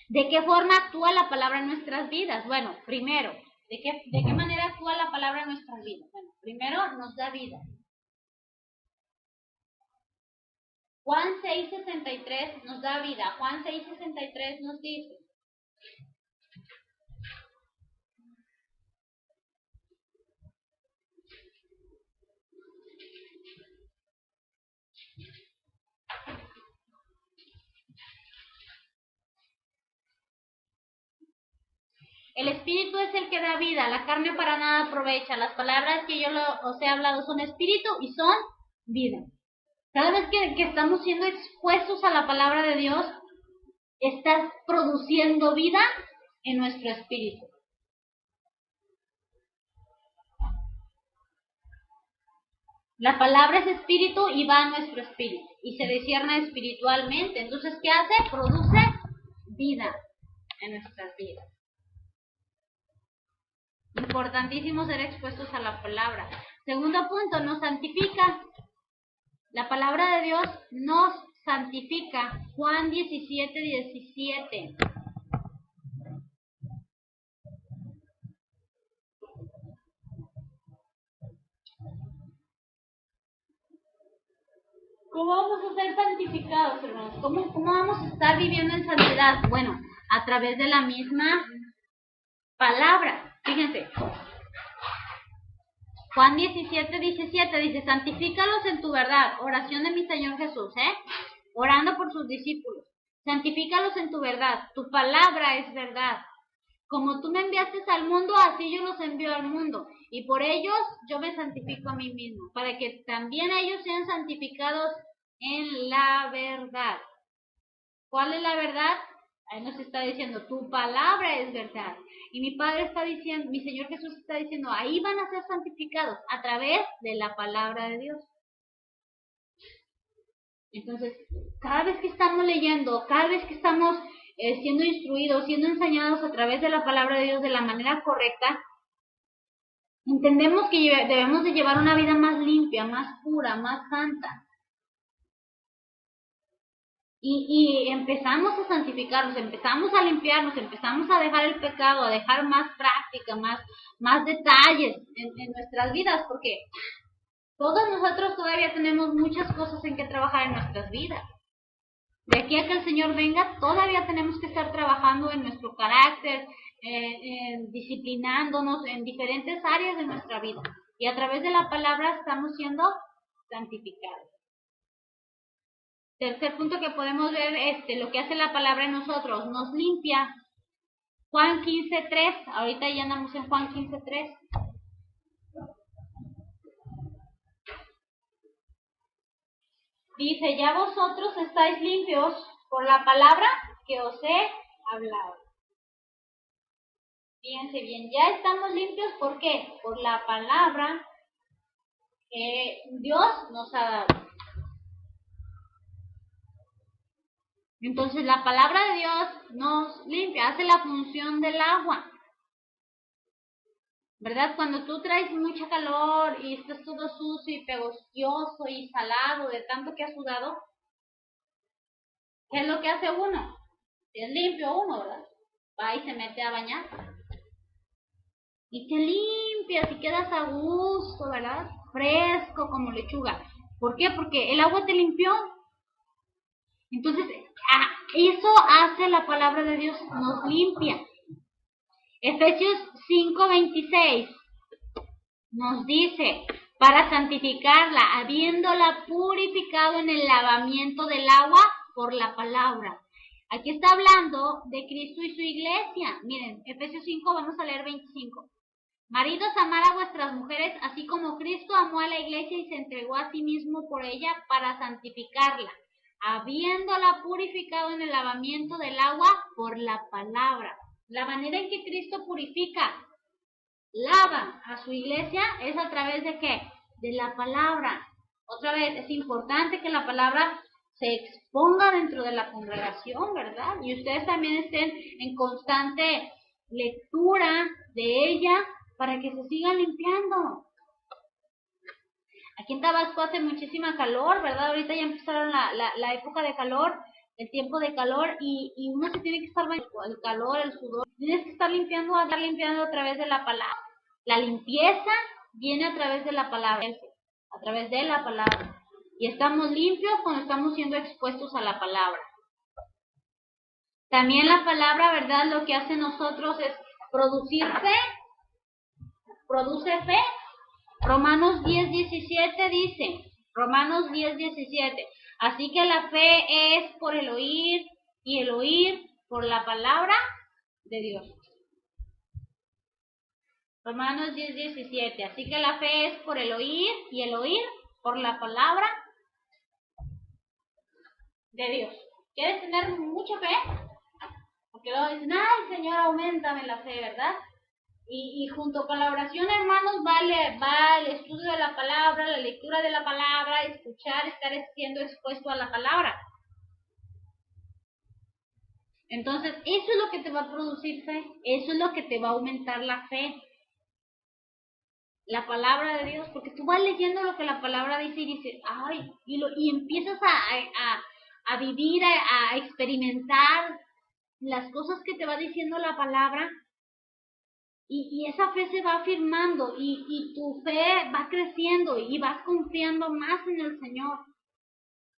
¿De qué forma actúa la palabra en nuestras vidas? Bueno, primero, ¿de qué manera actúa la palabra en nuestras vidas? Bueno, primero nos da vida. Juan 6:63 nos da vida. Juan 6:63 nos dice: el espíritu es el que da vida, la carne para nada aprovecha. Las palabras que yo os he hablado son espíritu y son vida. Cada vez que estamos siendo expuestos a la palabra de Dios, estás produciendo vida en nuestro espíritu. La palabra es espíritu y va a nuestro espíritu y se discierne espiritualmente. Entonces, ¿qué hace? Produce vida en nuestras vidas. Importantísimo ser expuestos a la palabra. Segundo punto, nos santifica. La palabra de Dios nos santifica. Juan 17:17. ¿Cómo vamos a ser santificados, hermanos? ¿Cómo vamos a estar viviendo en santidad? Bueno, a través de la misma palabra. Fíjense. Juan 17:17 dice: santifícalos en tu verdad. Oración de mi Señor Jesús, orando por sus discípulos. Santifícalos en tu verdad. Tu palabra es verdad. Como tú me enviaste al mundo, así yo los envío al mundo. Y por ellos yo me santifico a mí mismo, para que también ellos sean santificados en la verdad. ¿Cuál es la verdad? Ahí nos está diciendo, tu palabra es verdad. Y mi Padre está diciendo, mi Señor Jesús está diciendo, ahí van a ser santificados a través de la palabra de Dios. Entonces, cada vez que estamos leyendo, cada vez que estamos siendo instruidos, siendo enseñados a través de la palabra de Dios de la manera correcta, entendemos que debemos de llevar una vida más limpia, más pura, más santa. Y empezamos a santificarnos, empezamos a limpiarnos, empezamos a dejar el pecado, a dejar más práctica, más detalles en nuestras vidas, porque todos nosotros todavía tenemos muchas cosas en que trabajar en nuestras vidas. De aquí a que el Señor venga, todavía tenemos que estar trabajando en nuestro carácter, disciplinándonos en diferentes áreas de nuestra vida. Y a través de la palabra estamos siendo santificados. Tercer punto que podemos ver, lo que hace la palabra en nosotros, nos limpia. Juan 15:3, ahorita ya andamos en Juan 15:3. Dice, ya vosotros estáis limpios por la palabra que os he hablado. Fíjense bien, ya estamos limpios, ¿por qué? Por la palabra que Dios nos ha dado. Entonces la palabra de Dios nos limpia, hace la función del agua. ¿Verdad? Cuando tú traes mucha calor y estás todo sucio y pegostioso y salado de tanto que has sudado, ¿qué es lo que hace uno? Si es limpio uno, ¿verdad? Va y se mete a bañar. Y te limpias y quedas a gusto, ¿verdad? fresco como lechuga. ¿Por qué? Porque el agua te limpió. Entonces, eso hace la palabra de Dios, nos limpia. Efesios 5:26 nos dice, para santificarla, habiéndola purificado en el lavamiento del agua por la palabra. Aquí está hablando de Cristo y su iglesia. Miren, Efesios 5, vamos a leer 25. Maridos, amad a vuestras mujeres, así como Cristo amó a la iglesia y se entregó a sí mismo por ella para santificarla, habiéndola purificado en el lavamiento del agua por la palabra. La manera en que Cristo purifica, lava a su iglesia es a través de ¿qué? De la palabra. Otra vez, es importante que la palabra se exponga dentro de la congregación, ¿verdad? Y ustedes también estén en constante lectura de ella para que se sigan limpiando. Aquí en Tabasco hace muchísima calor, ¿verdad? Ahorita ya empezaron la época de calor, el tiempo de calor, y uno se tiene que estar bañando, el calor, el sudor, tienes que estar limpiando a través de la palabra. La limpieza viene a través de la palabra, a través de la palabra. Y estamos limpios cuando estamos siendo expuestos a la palabra. También la palabra, ¿verdad? Lo que hace nosotros es producir fe. Produce fe. Romanos 10:17 dice, Romanos 10:17, así que la fe es por el oír y el oír por la palabra de Dios. Romanos 10:17, así que la fe es por el oír y el oír por la palabra de Dios. ¿Quieres tener mucha fe? Porque luego dicen, ay Señor, auméntame la fe, ¿verdad? Y junto con la oración, hermanos, va el estudio de la palabra, la lectura de la palabra, escuchar, estar siendo expuesto a la palabra. Entonces, eso es lo que te va a producir fe, eso es lo que te va a aumentar la fe. La palabra de Dios, porque tú vas leyendo lo que la palabra dice y dices, ay, y empiezas a vivir, a experimentar las cosas que te va diciendo la palabra. Y esa fe se va afirmando y tu fe va creciendo y vas confiando más en el Señor.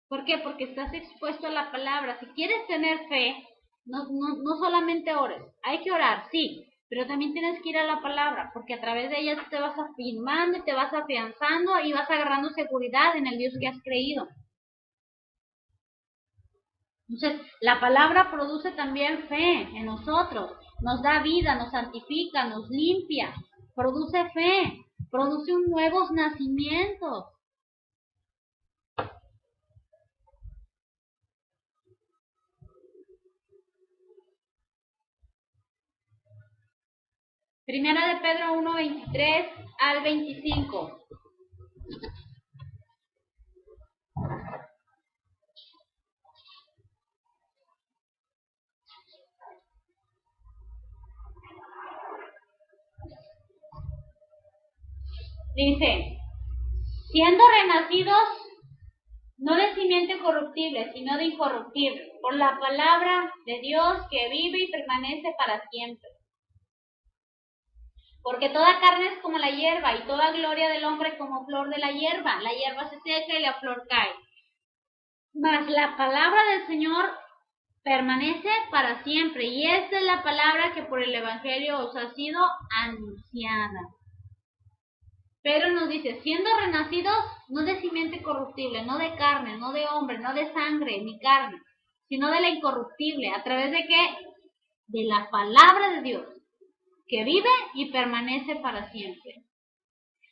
¿Por qué? Porque estás expuesto a la palabra. Si quieres tener fe, no solamente ores. Hay que orar, sí, pero también tienes que ir a la palabra, porque a través de ella te vas afirmando y te vas afianzando y vas agarrando seguridad en el Dios que has creído. Entonces, la palabra produce también fe en nosotros, nos da vida, nos santifica, nos limpia, produce fe, produce un nuevos nacimientos. Primera de Pedro 1:23 al 25. Dice, siendo renacidos no de simiente corruptible, sino de incorruptible, por la palabra de Dios que vive y permanece para siempre. Porque toda carne es como la hierba, y toda gloria del hombre como flor de la hierba. La hierba se seca y la flor cae. Mas la palabra del Señor permanece para siempre, y esta es la palabra que por el Evangelio os ha sido anunciada. Pedro nos dice, siendo renacidos, no de simiente corruptible, no de carne, no de hombre, no de sangre, ni carne, sino de la incorruptible. ¿A través de qué? De la palabra de Dios, que vive y permanece para siempre.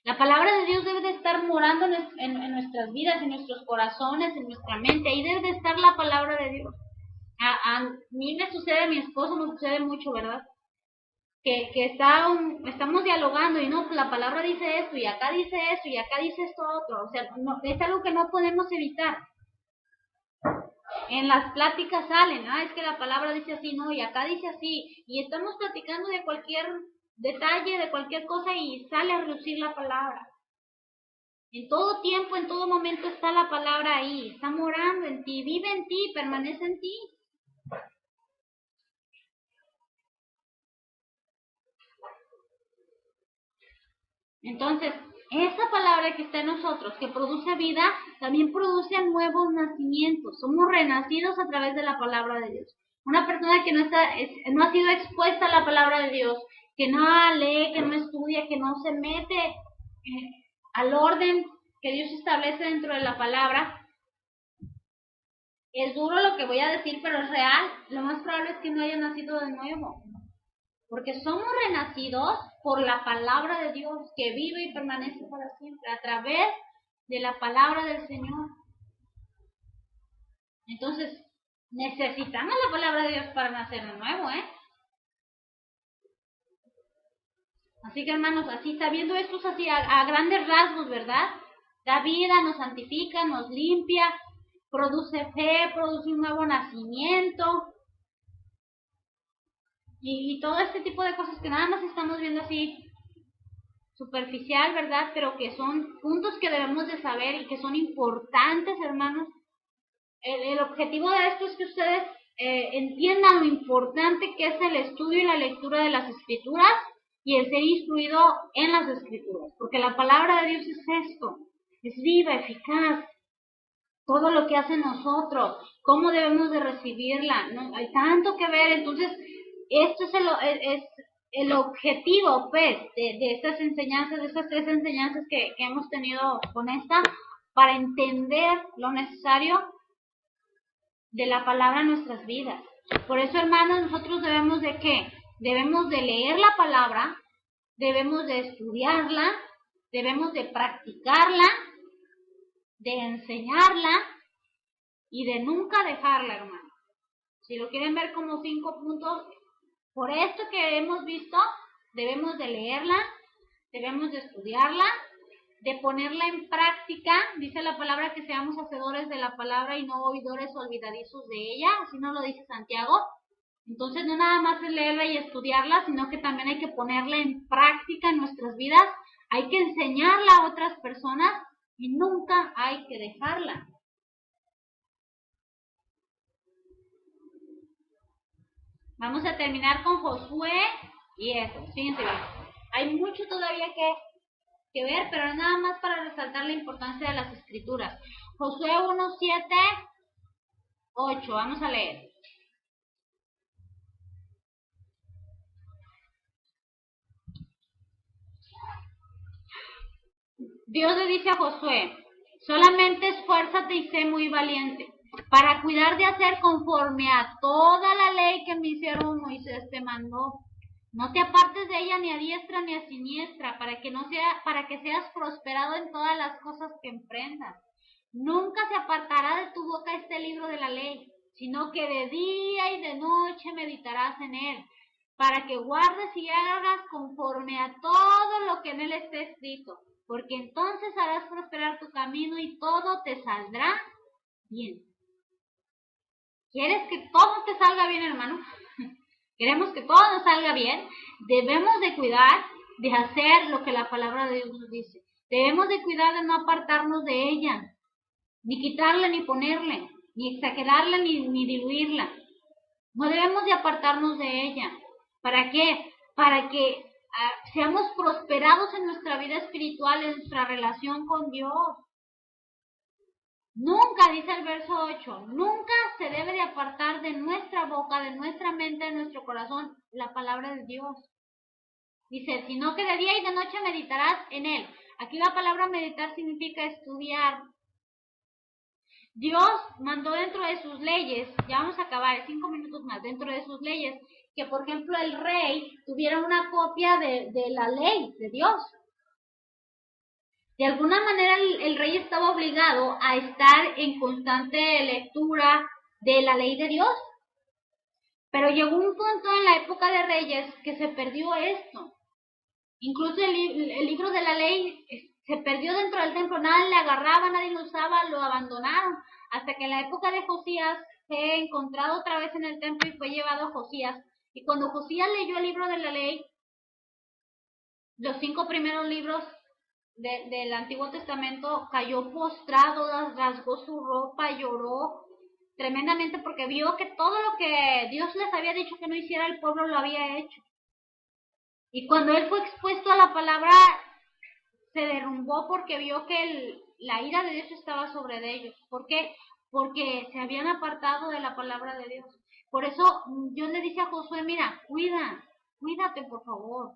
La palabra de Dios debe de estar morando en nuestras vidas, en nuestros corazones, en nuestra mente. Ahí debe de estar la palabra de Dios. A mí me sucede, a mi esposo nos sucede mucho, ¿verdad? Que estamos dialogando y no, la palabra dice esto y acá dice esto y acá dice esto otro. O sea, no, es algo que no podemos evitar. En las pláticas salen, es que la palabra dice así, no, y acá dice así. Y estamos platicando de cualquier detalle, de cualquier cosa y sale a relucir la palabra. En todo tiempo, en todo momento está la palabra ahí, está morando en ti, vive en ti, permanece en ti. Entonces, esa palabra que está en nosotros, que produce vida, también produce nuevos nacimientos. Somos renacidos a través de la palabra de Dios. Una persona que no ha sido expuesta a la palabra de Dios, que no lee, que no estudia, que no se mete al orden que Dios establece dentro de la palabra, es duro lo que voy a decir, pero es real. Lo más probable es que no haya nacido de nuevo. Porque somos renacidos por la palabra de Dios, que vive y permanece para siempre, a través de la palabra del Señor. Entonces, necesitamos la palabra de Dios para nacer de nuevo, Así que, hermanos, así, sabiendo esto así a grandes rasgos, ¿verdad? Da vida, nos santifica, nos limpia, produce fe, produce un nuevo nacimiento. Y todo este tipo de cosas que nada más estamos viendo así superficial, ¿verdad? Pero que son puntos que debemos de saber y que son importantes, hermanos. El objetivo de esto es que ustedes entiendan lo importante que es el estudio y la lectura de las Escrituras y el ser instruido en las Escrituras. Porque la palabra de Dios es esto, es viva, eficaz. Todo lo que hace nosotros, cómo debemos de recibirla, ¿no? Hay tanto que ver. Entonces, esto es el objetivo, pues, de estas enseñanzas, de estas 3 enseñanzas que hemos tenido con esta, para entender lo necesario de la palabra en nuestras vidas. Por eso, hermanos, nosotros debemos de ¿qué? Debemos de leer la palabra, debemos de estudiarla, debemos de practicarla, de enseñarla y de nunca dejarla, hermano. Si lo quieren ver como 5 puntos, por esto que hemos visto, debemos de leerla, debemos de estudiarla, de ponerla en práctica. Dice la palabra que seamos hacedores de la palabra y no oidores olvidadizos de ella, así nos lo dice Santiago. Entonces no nada más es leerla y estudiarla, sino que también hay que ponerla en práctica en nuestras vidas, hay que enseñarla a otras personas y nunca hay que dejarla. Vamos a terminar con Josué y eso, fíjense bien. Hay mucho todavía que ver, pero nada más para resaltar la importancia de las Escrituras. Josué 1, 7, 8, vamos a leer. Dios le dice a Josué, solamente esfuérzate y sé muy valiente, para cuidar de hacer conforme a toda la ley que mi siervo Moisés te mandó. No te apartes de ella ni a diestra ni a siniestra, para que seas prosperado en todas las cosas que emprendas. Nunca se apartará de tu boca este libro de la ley, sino que de día y de noche meditarás en él, para que guardes y hagas conforme a todo lo que en él esté escrito, porque entonces harás prosperar tu camino y todo te saldrá bien. ¿Quieres que todo te salga bien, hermano? Queremos que todo nos salga bien. Debemos de cuidar de hacer lo que la palabra de Dios nos dice. Debemos de cuidar de no apartarnos de ella, ni quitarle ni ponerle, ni exagerarla ni diluirla. No debemos de apartarnos de ella. ¿Para qué? Para que seamos prosperados en nuestra vida espiritual, en nuestra relación con Dios. Nunca, dice el verso 8, nunca se debe de apartar de nuestra boca, de nuestra mente, de nuestro corazón, la palabra de Dios. Dice, sino que de día y de noche meditarás en él. Aquí la palabra meditar significa estudiar. Dios mandó dentro de sus leyes, ya vamos a acabar, 5 minutos más, dentro de sus leyes, que por ejemplo el rey tuviera una copia de la ley de Dios. De alguna manera el rey estaba obligado a estar en constante lectura de la ley de Dios. Pero llegó un punto en la época de Reyes que se perdió esto. Incluso el libro de la ley se perdió dentro del templo, nadie le agarraba, nadie lo usaba, lo abandonaron. Hasta que en la época de Josías fue encontrado otra vez en el templo y fue llevado a Josías. Y cuando Josías leyó el libro de la ley, los 5 primeros libros del Antiguo Testamento, cayó postrado, rasgó su ropa, lloró tremendamente porque vio que todo lo que Dios les había dicho que no hiciera el pueblo lo había hecho. Y cuando él fue expuesto a la palabra, se derrumbó porque vio que la ira de Dios estaba sobre ellos. ¿Por qué? Porque se habían apartado de la palabra de Dios. Por eso Dios le dice a Josué, mira, cuídate por favor.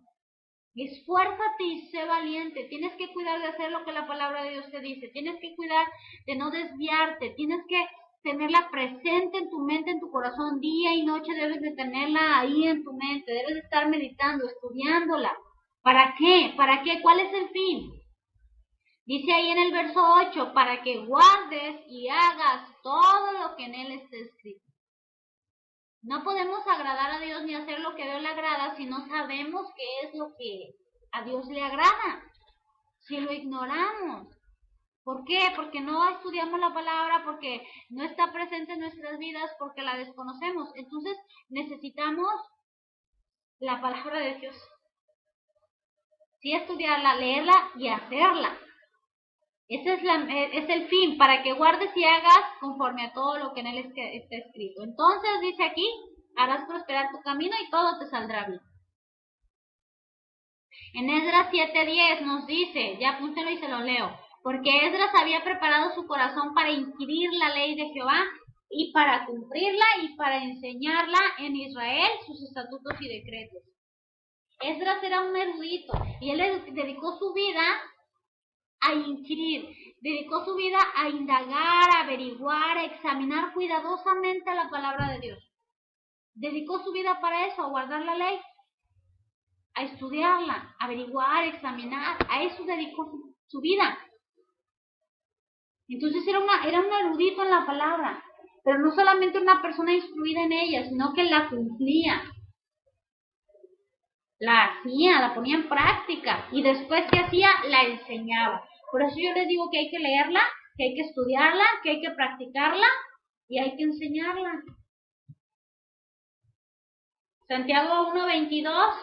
Esfuérzate y sé valiente. Tienes que cuidar de hacer lo que la palabra de Dios te dice. Tienes que cuidar de no desviarte. Tienes que tenerla presente en tu mente, en tu corazón. Día y noche debes de tenerla ahí en tu mente. Debes de estar meditando, estudiándola. ¿Para qué? ¿Para qué? ¿Cuál es el fin? Dice ahí en el verso 8, para que guardes y hagas todo lo que en él está escrito. No podemos agradar a Dios ni hacer lo que a Dios le agrada si no sabemos qué es lo que a Dios le agrada. Si lo ignoramos. ¿Por qué? Porque no estudiamos la palabra, porque no está presente en nuestras vidas, porque la desconocemos. Entonces necesitamos la palabra de Dios. Sí, estudiarla, leerla y hacerla. Ese es el fin, para que guardes y hagas conforme a todo lo que en él está escrito. Entonces dice aquí, harás prosperar tu camino y todo te saldrá bien. En Esdras 7:10 nos dice, ya apúntelo y se lo leo, porque Esdras había preparado su corazón para inquirir la ley de Jehová y para cumplirla y para enseñarla en Israel sus estatutos y decretos. Esdras era un erudito y él dedicó su vida a inquirir, dedicó su vida a indagar, a averiguar, a examinar cuidadosamente la palabra de Dios. Dedicó su vida para eso, a guardar la ley, a estudiarla, a averiguar, a examinar. A eso dedicó su vida. Entonces era un erudito en la palabra, pero no solamente una persona instruida en ella, sino que la cumplía, la hacía, la ponía en práctica y después que hacía, la enseñaba. Por eso yo les digo que hay que leerla, que hay que estudiarla, que hay que practicarla y hay que enseñarla. Santiago 1:22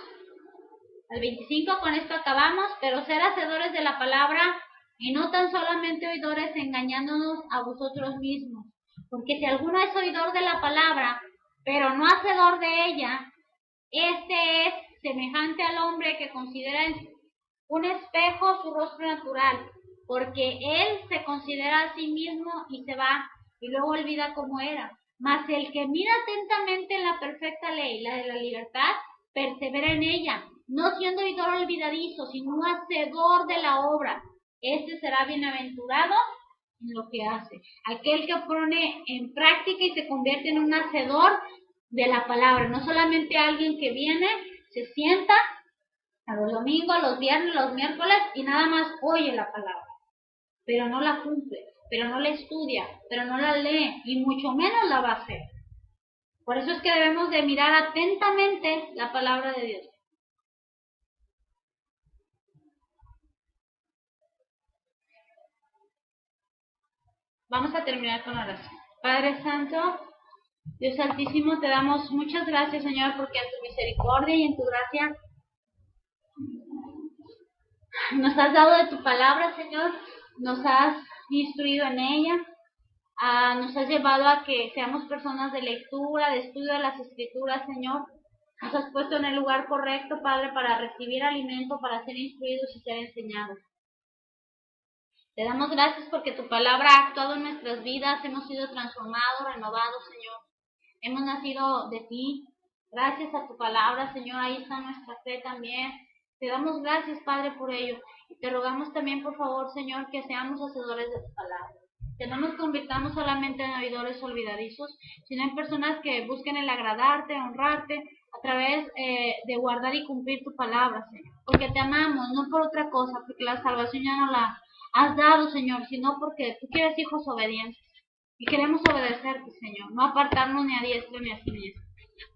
al 25, con esto acabamos, pero ser hacedores de la palabra y no tan solamente oidores, engañándonos a vosotros mismos. Porque si alguno es oidor de la palabra, pero no hacedor de ella, este es semejante al hombre que considera en un espejo su rostro natural, porque él se considera a sí mismo y se va, y luego olvida cómo era. Mas el que mira atentamente en la perfecta ley, la de la libertad, persevera en ella, no siendo oidor olvidadizo, sino un hacedor de la obra. Este será bienaventurado en lo que hace. Aquel que pone en práctica y se convierte en un hacedor de la palabra, no solamente alguien que viene, se sienta a los domingos, los viernes, los miércoles y nada más oye la palabra, pero no la cumple, pero no la estudia, pero no la lee y mucho menos la va a hacer. Por eso es que debemos de mirar atentamente la palabra de Dios. Vamos a terminar con la oración. Padre Santo, Dios Altísimo, te damos muchas gracias, Señor, porque en tu misericordia y en tu gracia nos has dado de tu palabra, Señor, nos has instruido en ella, nos has llevado a que seamos personas de lectura, de estudio de las Escrituras, Señor. Nos has puesto en el lugar correcto, Padre, para recibir alimento, para ser instruidos y ser enseñados. Te damos gracias porque tu palabra ha actuado en nuestras vidas, hemos sido transformados, renovados, Señor. Hemos nacido de ti. Gracias a tu palabra, Señor, ahí está nuestra fe también. Te damos gracias, Padre, por ello. Y te rogamos también, por favor, Señor, que seamos hacedores de tu palabra. Que no nos convirtamos solamente en oidores olvidadizos, sino en personas que busquen el agradarte, honrarte, a través de guardar y cumplir tu palabra, Señor. Porque te amamos, no por otra cosa, porque la salvación ya no la has dado, Señor, sino porque tú quieres hijos obedientes. Y queremos obedecerte, Señor, no apartarnos ni a diestra ni a siniestra.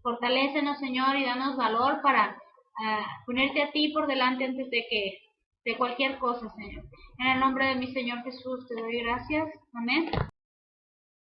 Fortalécenos, Señor, y danos valor para ponerte a ti por delante antes de cualquier cosa, Señor. En el nombre de mi Señor Jesús te doy gracias. Amén.